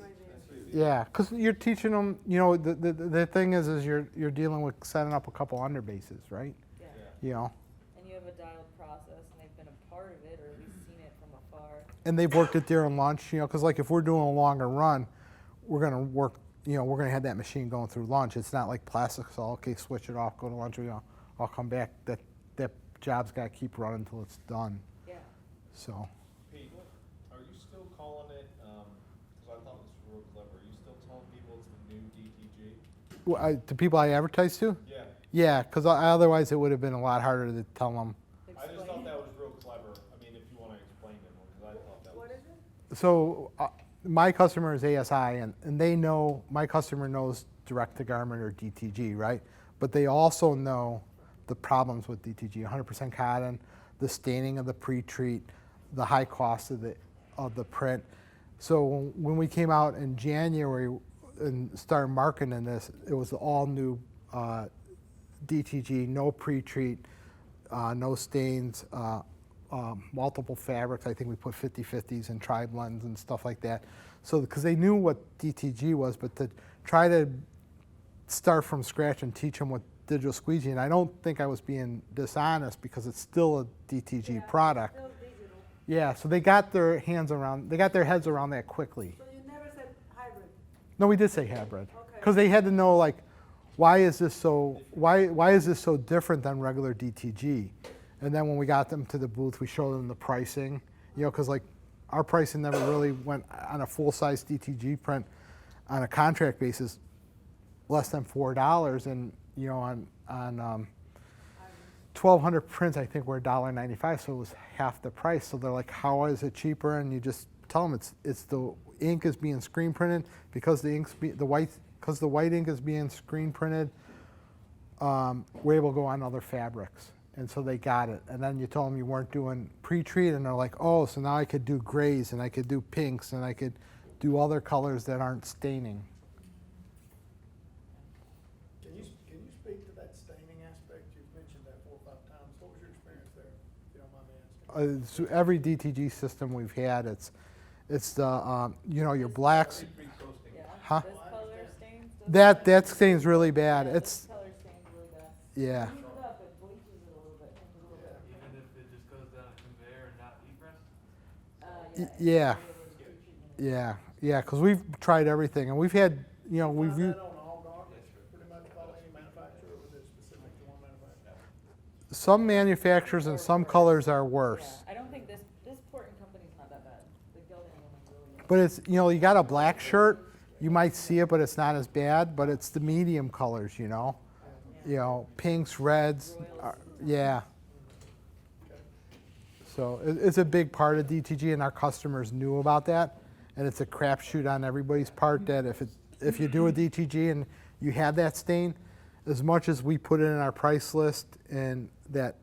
Yeah, because you're teaching them. You know, the thing is you're dealing with setting up a couple underbases, right? Yeah. You know, And you have a dialed process and they've been a part of it or at least seen it from afar. and they've worked it during lunch. You know, because like if we're doing a longer run, we're gonna work. You know, we're gonna have that machine going through lunch. It's not like plastic. So okay, switch it off, go to lunch. You know, I'll come back. That job's got to keep running until it's done. Yeah. So. Pete, are you still calling it, because I thought it was real clever, are you still telling people it's the new DTG? The people I advertise to? Yeah. Yeah, because otherwise it would have been a lot harder to tell them. I just thought that was real clever. I mean, if you want to explain it more, because I thought that was. What is it? So my customer is ASI, and they know, my customer knows direct-to-garment or DTG, right? But they also know the problems with DTG, 100% cotton, the staining of the pre-treat, the high cost of the print. So when we came out in January and started marketing this, it was all new DTG, no pre-treat, no stains, multiple fabrics. I think we put 50/50s and tri-blends and stuff like that. So because they knew what DTG was, but to try to start from scratch and teach them what digital squeegee, and I don't think I was being dishonest because it's still a DTG product. Still digital. Yeah, so they got their heads around that quickly. So you never said hybrid? No, we did say hybrid Okay. because they had to know like why is this so different than regular DTG? And then when we got them to the booth, we showed them the pricing, because like our pricing never really went on a full-size DTG print on a contract basis less than $4, and on 1,200 prints, I think we're $1.95, so it was half the price. So they're like, how is it cheaper? And you just tell them it's the ink is being screen printed because the white ink is being screen printed. We're able to go on other fabrics, and so they got it. And then you told them you weren't doing pre-treat, and they're like, oh, so now I could do grays and I could do pinks and I could do other colors that aren't staining. Can you speak to that staining aspect? You've mentioned that 4 or 5 times. What was your experience there, if you don't mind me asking? So every DTG system we've had, it's the your blacks. Yeah. Huh? This color stains. doesn't That stains really bad. Yeah, It's this color stains really bad. yeah. Heat it up, it bleaches it a little bit, changes a little bit. Even if it just goes down a conveyor and not heat press? Yeah. it's really treatment. Yeah. Because we've tried everything, and we've had we've Find used that on all garments, pretty much about any manufacturer, or was it specific to one manufacturer? some manufacturers and some colors are worse. Yeah, I don't think this Portland company's not that bad. The Gildan one's really good. But it's you got a black shirt, you might see it, but it's not as bad. But it's the medium colors, pinks, reds, yeah. So it's a big part of DTG, and our customers knew about that. And it's a crapshoot on everybody's part that if you do a DTG and you have that stain, as much as we put it in our price list and that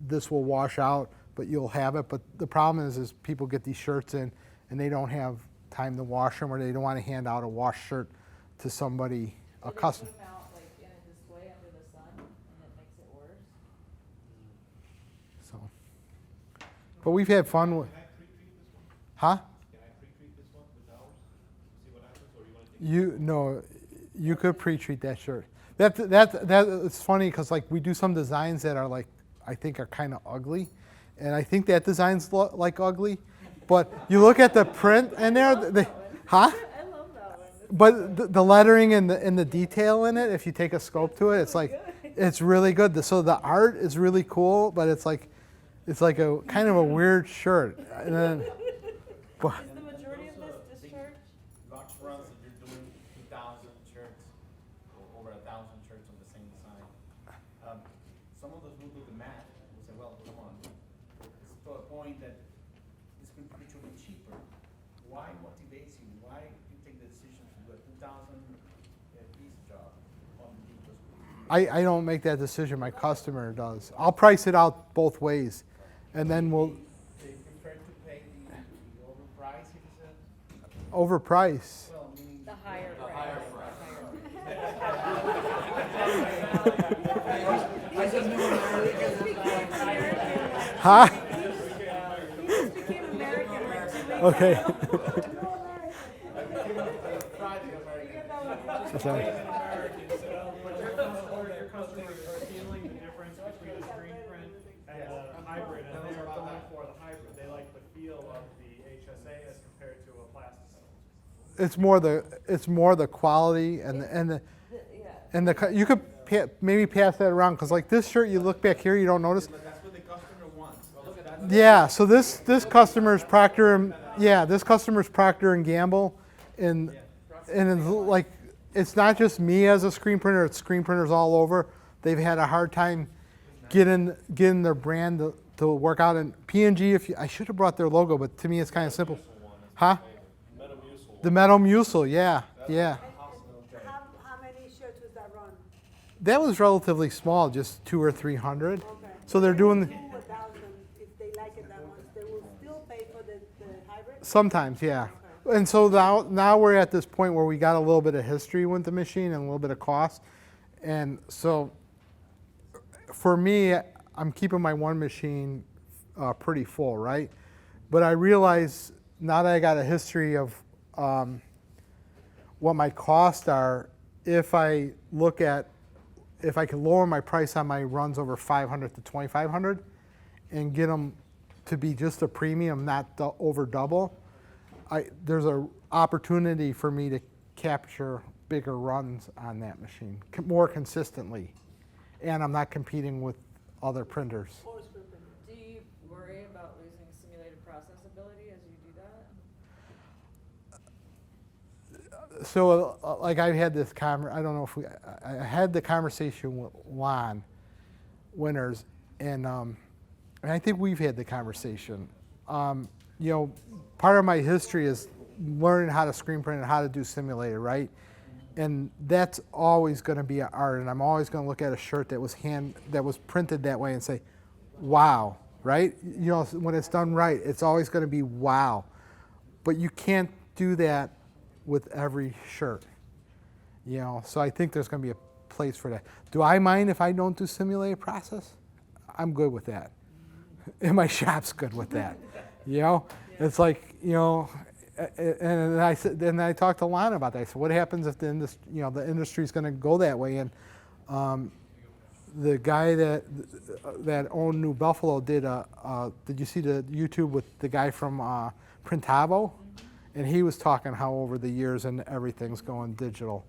this will wash out, but you'll have it. But the problem is people get these shirts in and they don't have time to wash them, or they don't want to hand out a wash shirt to somebody, So a they customer. put them out like in a display under the sun, and it makes it worse. So, but we've had fun with, Can I pre-treat this one? huh? Can I pre-treat this one with ours? See what happens, or you want to take? You could pre-treat that shirt. That it's funny because like we do some designs that are like I think are kind of ugly, and I think that design's like ugly, but you look at the print and huh? I love that one. But the lettering and the detail in it, if you take a scope to it, it's like it's really good. So the art is really cool, but it's like a kind of a weird shirt. And then, but, Is the majority of this discharge? Large runs that you're doing 2,000 shirts, or over 1,000 shirts on the same design. Some of us will do the math and say, well, come on, it's to a point that it's going to be cheaper. Why motivates you? Why you take the decision to do a 2,000 piece job on digital squeegee? I don't make that decision. My customer does. I'll price it out both ways, and then we'll They prefer to pay the overprice, if you said? overprice. Well, meaning. The higher price. Huh? He just became American like 2 weeks ago. Okay. Or your customers are feeling the difference between the screen print and the hybrid, and they're going for the hybrid. They like the feel of the HSA as compared to a plastic. It's more the quality and the you could maybe pass that around because like this shirt, you look back here, you don't notice. But that's what the customer wants. Yeah, so this customer's this customer's Procter and Gamble, and it's like it's not just me as a screen printer; it's screen printers all over. They've had a hard time getting their brand to work out. And P&G, I should have brought their logo, but to me it's kind of simple. Huh? The Metamucil, yeah. How many That was relatively small, just 200 or 300. Okay. So they're doing, 2,000, if they like it that much, they will still pay for the hybrid? sometimes, yeah. Okay. And so now we're at this point where we got a little bit of history with the machine and a little bit of cost. And so for me, I'm keeping my one machine pretty full, right? But I realize now that I got a history of what my costs are, if I look at, if I can lower my price on my runs over 500 to 2,500 and get them to be just a premium, not over double, there's an opportunity for me to capture bigger runs on that machine more consistently. And I'm not competing with other printers. Or screen printer? Do you worry about losing simulated process ability as you do that? So like I had this I don't know if I had the conversation with Lon Winters, and I think we've had the conversation. You know, part of my history is learning how to screen print and how to do simulated, right? And that's always going to be an art, and I'm always going to look at a shirt that was printed that way and say, wow, right? You know, when it's done right, it's always going to be wow. But you can't do that with every shirt, you know. So I think there's going to be a place for that. Do I mind if I don't do simulated process? I'm good with that, and my shop's good with that. You know, it's like, you know. And I said, then I talked to Lon about that. I said, what happens if the industry's going to go that way? And the guy that owned New Buffalo did you see the YouTube with the guy from Printavo? And he was talking how over the years and everything's going digital.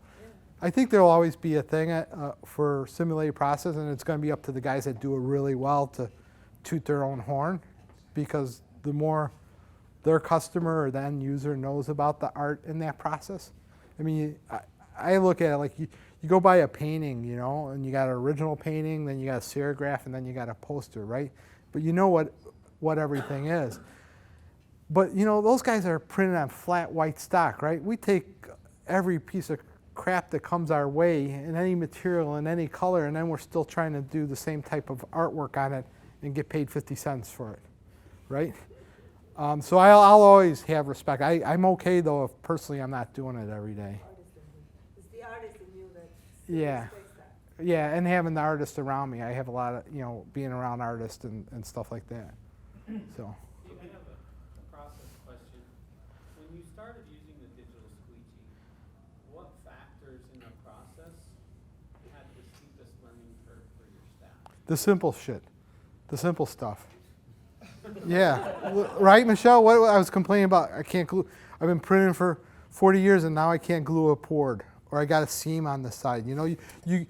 I think there'll always be a thing for simulated process, and it's going to be up to the guys that do it really well to toot their own horn, because the more their customer or the end user knows about the art in that process. I mean, I look at it like you go buy a painting, you know, and you got an original painting, then you got a serigraph, and then you got a poster, right? But you know what everything is. But, you know, those guys are printed on flat white stock, right? We take every piece of crap that comes our way in any material in any color, and then we're still trying to do the same type of artwork on it and get paid 50 cents for it, right? So I'll always have respect. I'm okay, though, if personally I'm not doing it every day. It's the artist in you that Yeah. respects that. Yeah, and having the artists around me. I have a lot of, you know, being around artists and stuff like that. So. I have a process question. When you started using the digital squeegee, what factors in the process had the steepest learning curve for your staff? The simple shit. The simple stuff. Yeah, right, Michelle? What I was complaining about, I can't glue. I've been printing for 40 years, and now I can't glue a board, or I got a seam on the side. You know, you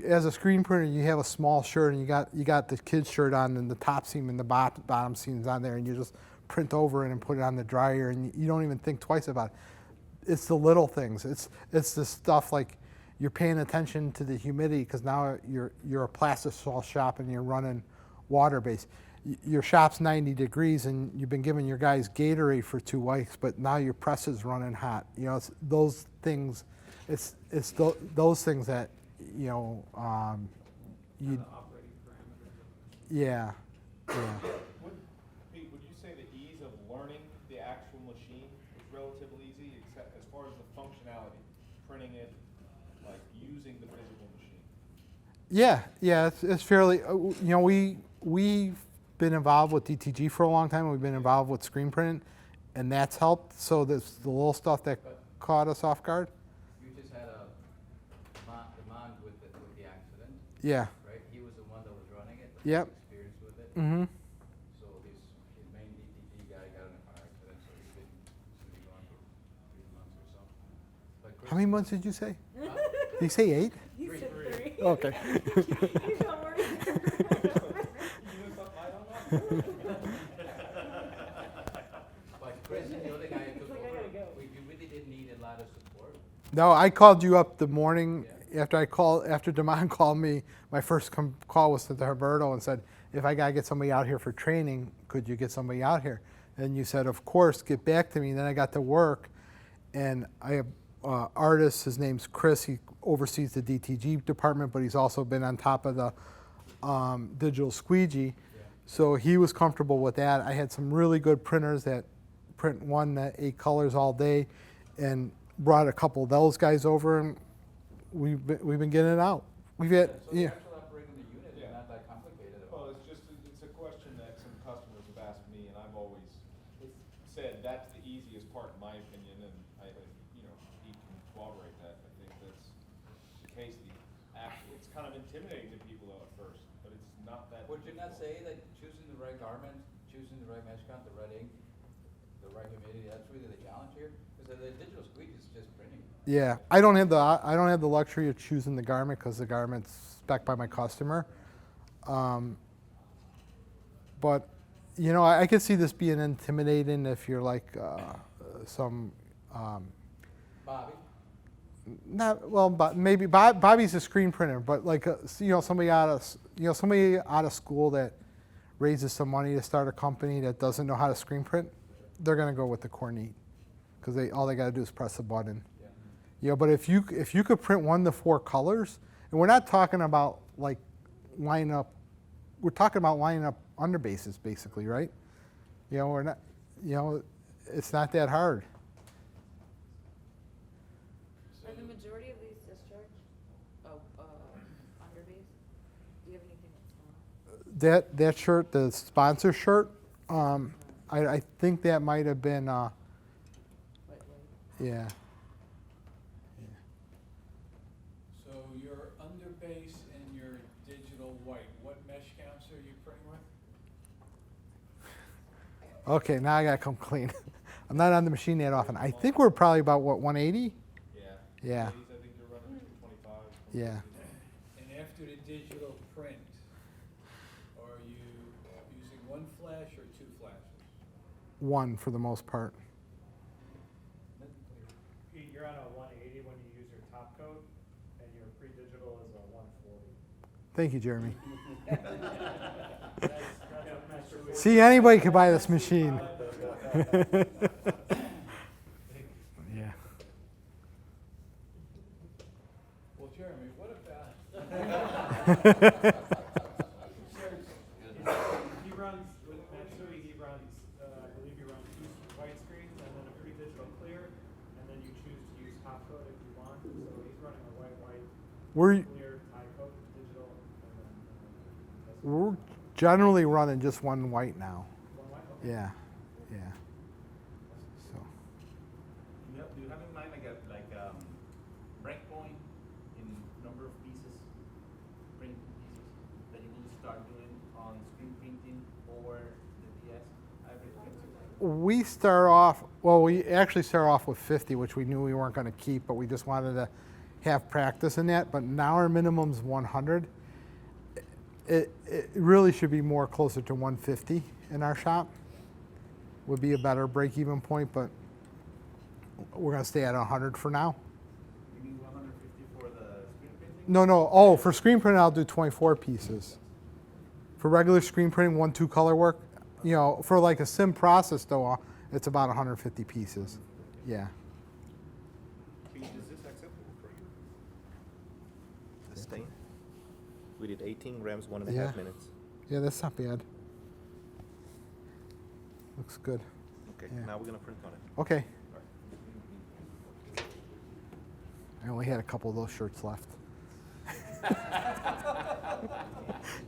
as a screen printer, you have a small shirt, and you got the kid's shirt on, and the top seam and the bottom seam's on there, and you just print over it and put it on the dryer, and you don't even think twice about it. It's the little things. It's the stuff like you're paying attention to the humidity, because now you're a plastisol shop and you're running water-based. Your shop's 90 degrees and you've been giving your guys Gatorade for 2 weeks, but now your press is running hot. You know, it's those things. It's those things that, you know, you. The operating parameters. Yeah. Pete, would you say the ease of learning the actual machine is relatively easy, except as far as the functionality, printing it, like using the physical machine? Yeah, it's fairly. You know, we've been involved with DTG for a long time. We've been involved with screen printing, and that's helped. So there's the little stuff that caught us off guard. You just had a demand with the accident, Yeah. right? He was the one that was running it. Yep. Experience with it. Mm-hmm. So his main DTG guy got in a car accident, so he's been gone for 3 months or so. But How many months did you say? Huh? Did you say 8? He said 3. Okay. You don't worry. But Chris and the other guy took like, I over. gotta go. We really didn't need a lot of support. No, I called you up the morning after Damon called me. My first call was to Roberto and said, if I gotta get somebody out here for training, could you get somebody out here? And you said, of course, get back to me. And then I got to work, and artist. His name's Chris. He oversees the DTG department, but he's also been on top of the digital squeegee. So he was comfortable with that. I had some really good printers that print 1 to 8 colors all day, and brought a couple of those guys over, and we've been getting it out. We've had So the actual operating the unit is not that complicated at all. Well, it's a question that some customers have asked me, and I've always said that's the easiest part, in my opinion, and he can corroborate that. I think that's the case. It's kind of intimidating to people though at first, but it's not that. Would you not say that choosing the right garment, choosing the right mesh count, the right ink, the right humidity, that's really the challenge here? Because the digital squeegee is just printing. Yeah, I don't have the luxury of choosing the garment because the garment's spec'd by my customer. But I could see this being intimidating if you're like some. Bobby? Not well, but maybe Bobby's a screen printer, but like somebody out of school that raises some money to start a company that doesn't know how to screen print, they're gonna go with the Cornete because all they got to do is press a button. But if you could print 1 to 4 colors, and we're not talking about like lining up, we're talking about lining up underbases basically, right? We're not, it's not that hard. Are the majority of these discharge? Underbase? Do you have anything that's not? That shirt, the sponsor shirt, I think that might have been, yeah. So your underbase and your digital white, what mesh counts are you printing with? Okay, now I gotta come clean. I'm not on the machine that often. I think we're probably about, 180? Yeah. I think you're running 25. Yeah. And after the digital print, are you using 1 flash or 2 flashes? 1 for the most part. You're on a 180 when you use your top coat, and your pre-digital is a 140. Thank you, Jeremy. That's See, anybody could buy this machine. Yeah. Well, Jeremy, what about? He runs, with Matsui, I believe he runs 2 white screens and then a pre-digital clear, and then you choose to use top coat if you want. So he's running a white, We're clear, tie coat, digital, and then. we're generally running just 1 white now. One white? Okay. Yeah. So. Do you have in mind like a breakpoint in number of pieces, print pieces that you will start doing on screen printing or the DS? We start off, we actually start off with 50, which we knew we weren't going to keep, but we just wanted to have practice in that. But now our minimum's 100. It really should be more closer to 150 in our shop. Would be a better break-even point, but we're going to stay at 100 for now. You mean 150 for the screen printing? No. Oh, for screen printing, I'll do 24 pieces. For regular screen printing, 1-2 color work, for like a sim process though, it's about 150 pieces. Yeah. Is this acceptable for you? The stain? We did 18 grams, 1.5 Yeah. minutes. Yeah, that's not bad. Looks good. Okay, Yeah. now we're gonna print on it. Okay. I only had a couple of those shirts left.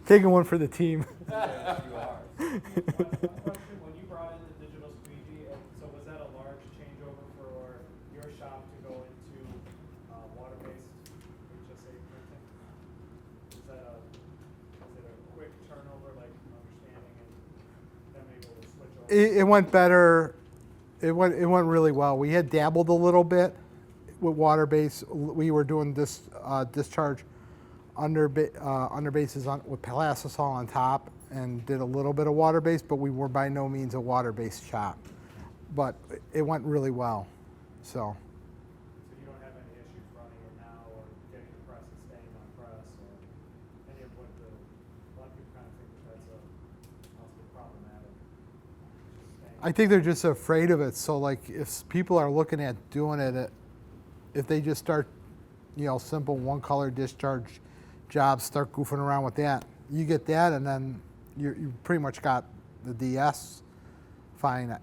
Taking one for the team. Yes, you are. One question, when you brought in the digital squeegee, so was that a large changeover for your shop to go into water-based HSA printing? Is it a quick turnover, like understanding and them able to switch over? It went better. It went really well. We had dabbled a little bit with water base. We were doing this discharge underbases with plastisol on top, and did a little bit of water base, but we were by no means a water based shop. But it went really well. So. So you don't have any issues running it now, or getting the press and staying on press, or any of what a lot of people kind of think that that's possibly problematic. I think they're just afraid of it. So like if people are looking at doing it, if they just start, simple one color discharge jobs, start goofing around with that, you get that, and then you pretty much got the DS fine.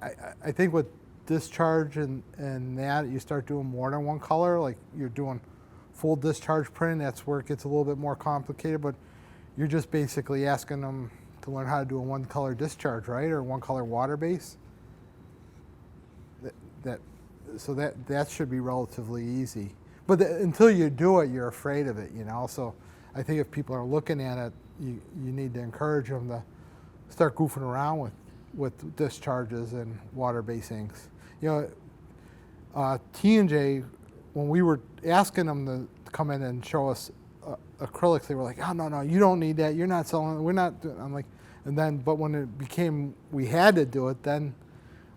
I think with discharge and that, you start doing more than one color, like you're doing full discharge printing, that's where it gets a little bit more complicated, but you're just basically asking them to learn how to do a one color discharge, right? Or one color water base. So that should be relatively easy. But until you do it, you're afraid of it, So I think if people are looking at it, you need to encourage them to start goofing around with discharges and water-based inks. T&J, when we were asking them to come in and show us acrylics, they were like, "Oh, no, you don't need that. You're not selling. We're not." I'm like, but when it became we had to do it, then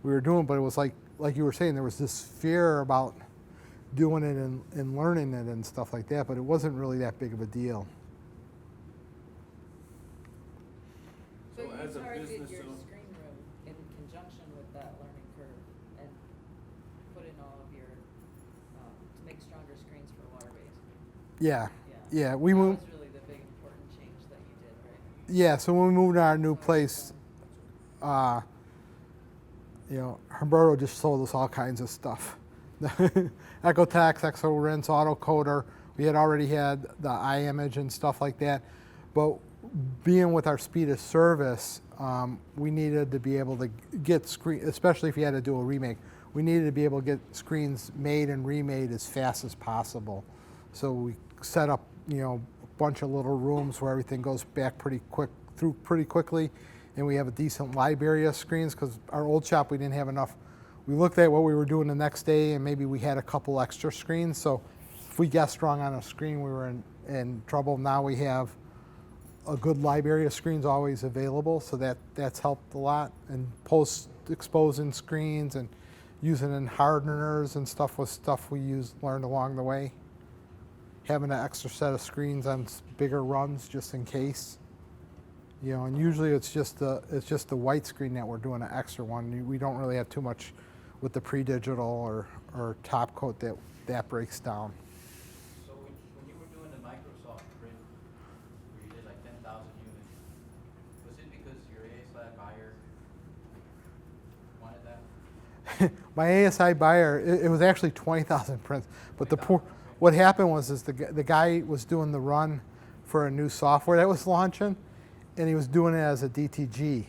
we were doing. But it was like you were saying, there was this fear about doing it and learning it and stuff like that. But it wasn't really that big of a deal. So So you as a target business your owner- screen room in conjunction with that learning curve and put in all of your, to make stronger screens for water-based. Yeah. Yeah. Yeah. We That moved. was really the big important change that you did, right? Yeah. So when we moved to our new So it's place, done. Humberto just sold us all kinds of stuff. Ecotex, ExoRinse, Autocoder. We had already had the iImage and stuff like that. But being with our speed of service, we needed to be able to get screen, especially if you had to do a remake, we needed to be able to get screens made and remade as fast as possible. So we set up, a bunch of little rooms where everything goes back pretty quickly. And we have a decent library of screens, because our old shop, we didn't have enough. We looked at what we were doing the next day, and maybe we had a couple extra screens. So if we guessed wrong on a screen, we were in trouble. Now we have a good library of screens always available, so that's helped a lot. And post-exposing screens and using in hardeners and stuff was stuff we learned along the way. Having an extra set of screens on bigger runs just in case. And usually it's just the white screen that we're doing an extra one. We don't really have too much with the pre-digital or top coat that breaks down. So when you were doing the Microsoft print, where you did like 10,000 units, was it because your ASI buyer wanted that? My ASI buyer, it was actually 20,000 prints, but what happened was the guy was doing the run for a new software that was launching, and he was doing it as a DTG.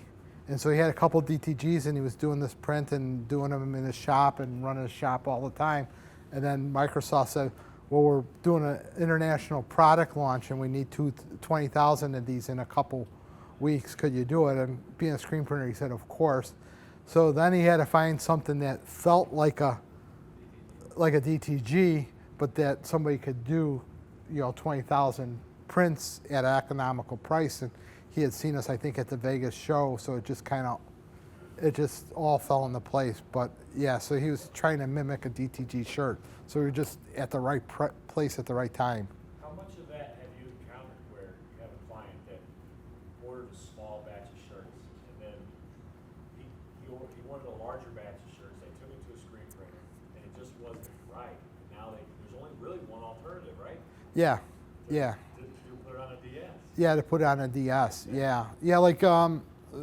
And so he had a couple DTGs, and he was doing this print and doing them in his shop and running his shop all the time. And then Microsoft said, well, we're doing an international product launch, and we need 20,000 of these in a couple weeks. Could you do it? And being a screen printer, he said, of course. So then he had to find something that felt like a DTG, but that somebody could do, 20,000 prints at an economical price. And he had seen us, I think, at the Vegas show, so it just all fell into place. But yeah, so he was trying to mimic a DTG shirt. So we were just at the right place at the right time. How much of that have you encountered where you have a client that ordered a small batch of shirts, and then he wanted a larger batch of shirts, they took it to a screen printer, and it just wasn't right. Now there's only really one alternative, right? Yeah, yeah. To put it on a DS. Yeah, to put it on a DS. Yeah, yeah. Like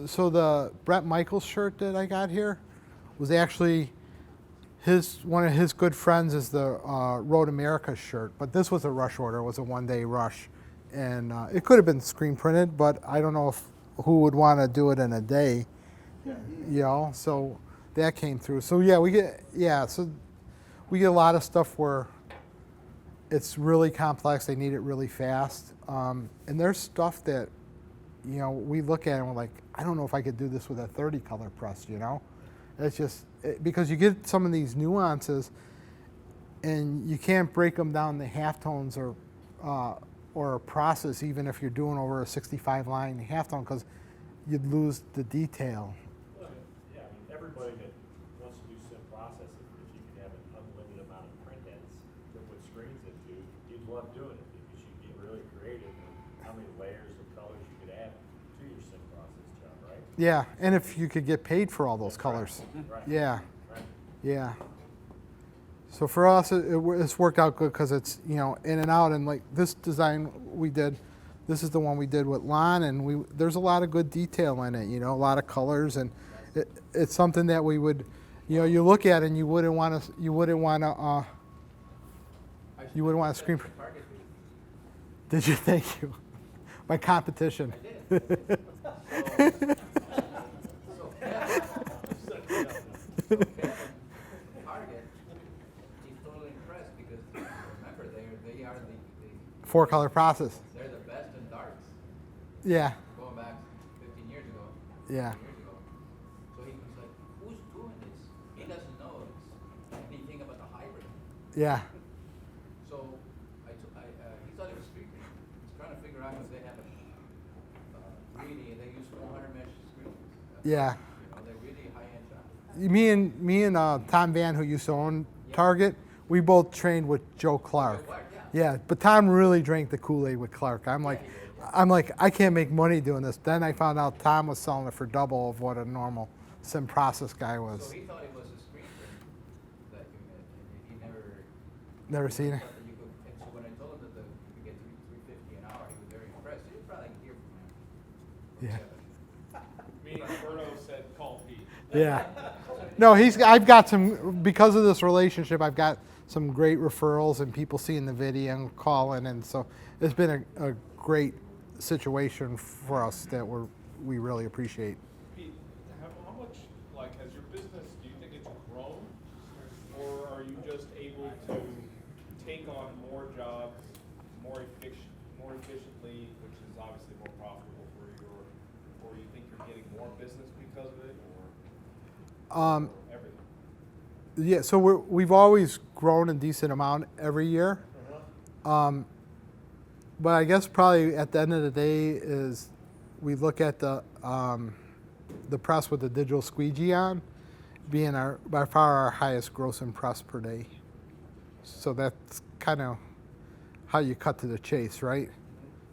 so the Brett Michaels shirt that I got here was actually one of his good friends is the Road America shirt, but this was a rush order. It was a one-day rush, and it could have been screen printed, but I don't know who would want to do it in a day. Yeah. So that came through. So yeah, we get a lot of stuff where it's really complex. They need it really fast. And there's stuff that, we look at and we're like, I don't know if I could do this with a 30 color press, It's just, because you get some of these nuances and you can't break them down to halftones or a process, even if you're doing over a 65 line halftone, because you'd lose the detail. Well, yeah, everybody that wants to do sim process, if you could have an unlimited amount of print heads to put screens into, you'd love doing it because you get really creative with how many layers of colors you could add to your sim process job, right? Yeah, and if you could get paid for all those colors. Right. Yeah, Right. yeah. So for us, it's worked out good because it's, you know, in and out. And like this design we did, this is the one we did with lawn, and there's a lot of good detail in it, you know, a lot of colors, and it's something that we would, you know, you look at it and you wouldn't want to screen. Did you? Thank you. My competition. I did. So Target, he's totally impressed because remember they are the 4-color process. they're the best in darts. Yeah. Going back 15 years ago. Yeah. 20 years ago. So he was like, who's doing this? He doesn't know anything about the hybrid. Yeah. So he thought it was street green. He's trying to figure out if they have a really, they use 400 mesh screens. Yeah. You know, they're really high-end shots. Me and Tom Van, who used to own Target, we both trained with Joe Clark. Yeah, but Tom really drank the Kool-Aid with Clark. I'm like, I can't make money doing this. Then I found out Tom was selling it for double of what a normal sim process guy was. So he thought it was a screen print that you made, and he Never seen it. thought that you could, and so when I told him that you could get $350 an hour, he was very impressed. You probably hear from him. Yeah. Me and Roberto said, call Pete. Yeah. No, I've got some, because of this relationship, I've got some great referrals and people seeing the video and calling, and so it's been a great situation for us that we really appreciate. Pete, how much, like, has your business, do you think it's grown? Or are you just able to take on more jobs more efficiently, which is obviously more profitable for you, or you think you're getting more business because of it, or everything? Yeah, so we've always grown a decent amount every year. But I guess probably at the end of the day is we look at the press with the digital squeegee on being by far our highest grossing press per day. So that's kind of how you cut to the chase, right?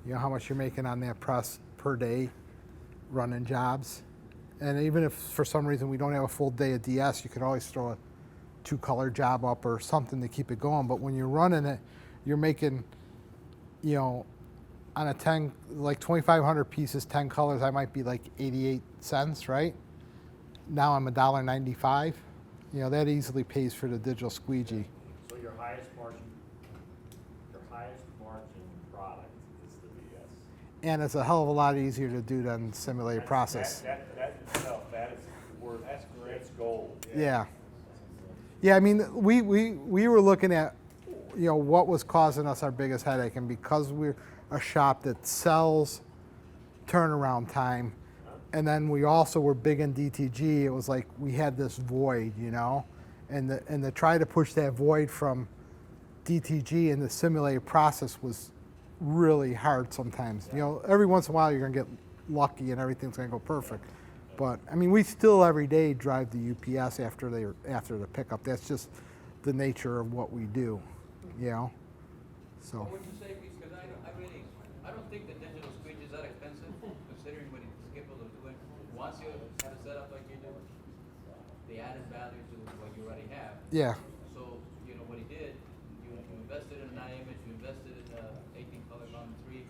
You know how much you're making on that press per day running jobs. And even if for some reason we don't have a full day of DS, you could always throw a 2-color job up or something to keep it going. But when you're running it, you're making, you know, on a 10, like 2,500 pieces, 10 colors, I might be like 88 cents, right? Now I'm $1.95. You know, that easily pays for the digital squeegee. So your highest margin product is the DS. And it's a hell of a lot easier to do than simulated process. That itself, that is worth, that's gold. Yeah. Yeah, I mean, we were looking at, you know, what was causing us our biggest headache, and because we're a shop that sells turnaround time, and then we also were big in DTG, it was like we had this void, you know, and to try to push that void from DTG into simulated process was really hard sometimes. You know, every once in a while you're gonna get lucky and everything's gonna go perfect. But I mean, we still every day drive the UPS after the pickup. That's just the nature of what we do, you know. So. What would you say, Pete? Because I don't think the digital squeegee is that expensive, considering what it's capable of doing. Once you have it set up like you do, the added value to what you already have. Yeah. So you know what he did. You invested in an image, you invested in the 18-color Mountain 3,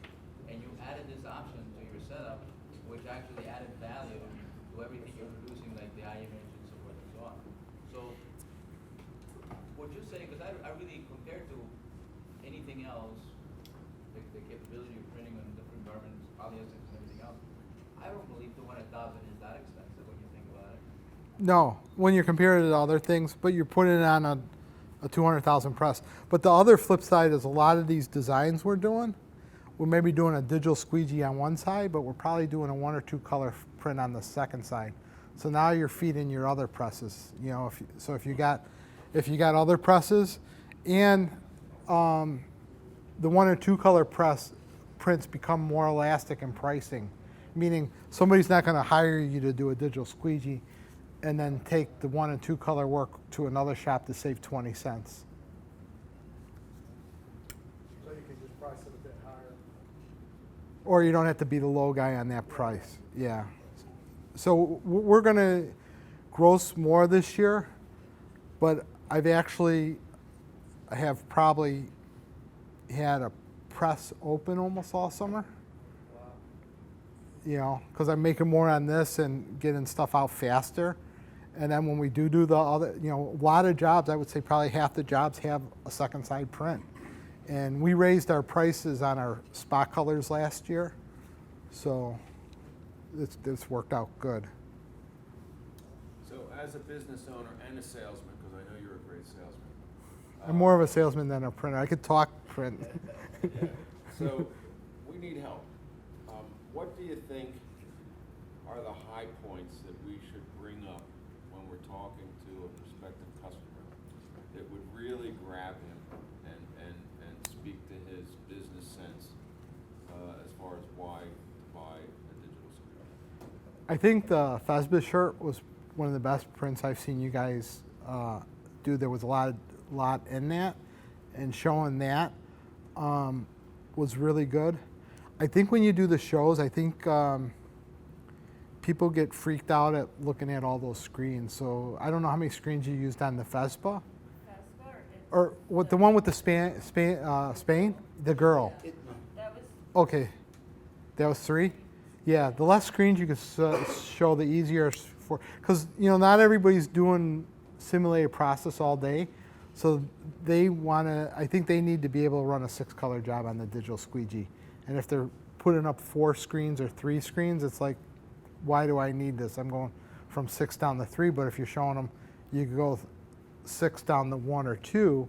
and you added this option to your setup, which actually added value to everything you're producing, like the image and so forth and so on. So, what you're saying, because I really, compared to anything else, the capability of printing on different garments, polyesters and everything else, I don't believe the 1,000 is that expensive when you think about it. No, when you're comparing it to other things, but you're putting it on a 200,000 press. But the other flip side is a lot of these designs we're doing, we're maybe doing a digital squeegee on one side, but we're probably doing a 1 or 2 color print on the second side. So now you're feeding your other presses. You know, if you got other presses, and the 1 or 2 color prints become more elastic in pricing, meaning somebody's not going to hire you to do a digital squeegee and then take the 1 and 2 color work to another shop to save 20 cents. So you can just price it a bit higher. Or you don't have to be the low guy on that price. Yeah. So we're going to gross more this year, but I've actually I have probably had a press open almost all summer. You know, because I'm making more on this and getting stuff out faster. And then when we do the other, you know, a lot of jobs, I would say probably half the jobs have a second side print. And we raised our prices on our spot colors last year. So it's worked out good. So as a business owner and a salesman, because I know you're a great salesman. I'm more of a salesman than a printer. I could talk print. Yeah. So we need help. What do you think are the high points that we should bring up when we're talking to a prospective customer that would really grab him and speak to his business sense as far as why to buy a digital screen? I think the FESBA shirt was one of the best prints I've seen you guys do. There was a lot in that, and showing that was really good. I think when you do the shows, I think people get freaked out at looking at all those screens. So I don't know how many screens you used on the FESPA. Or what, the one with the Spain? The girl. That was, Okay, that was 3? Yeah, the less screens you can show, the easier for, because you know not everybody's doing simulated process all day, so they want to. I think they need to be able to run a 6-color job on the digital squeegee, and if they're putting up 4 screens or 3 screens, it's like, why do I need this? I'm going from 6 down to 3, but if you're showing them, you can go 6 down to 1 or 2.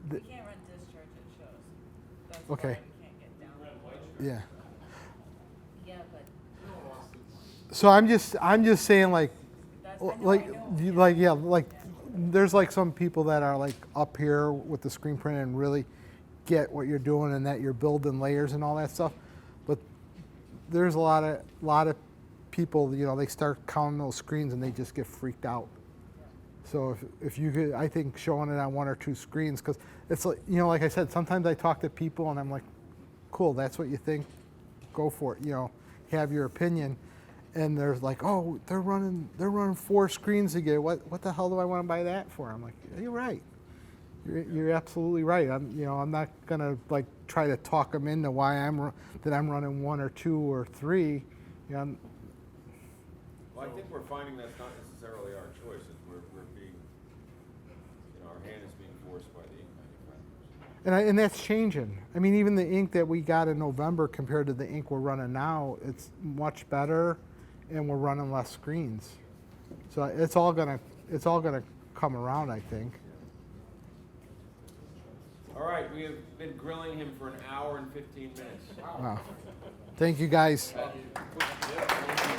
we can't run discharge at shows. That's Okay. why we can't get down. Yeah. Yeah, but So I'm just saying like, that's, I know, like, I know. there's like some people that are like up here with the screen print and really get what you're doing and that you're building layers and all that stuff. But there's a lot of people, you know, they start counting those screens and they just get freaked out. So if you could, I think showing it on 1 or 2 screens, because it's like, you know, like I said, sometimes I talk to people and I'm like, cool, that's what you think, go for it, you know, have your opinion. And they're like, oh, they're running 4 screens to get, what the hell do I want to buy that for? I'm like, you're right. You're absolutely right. I'm not gonna like try to talk them into why I'm running 1 or 2 or 3. You know, Well, I think we're finding that's not necessarily our choices. We're being, you know, our hand is being forced by the ink manufacturers. and that's changing. I mean, even the ink that we got in November compared to the ink we're running now, it's much better, and we're running less screens. So it's all gonna come around, I think. All right, we have been grilling him for 1 hour and 15 minutes. Wow. Thank you, guys. Thank you.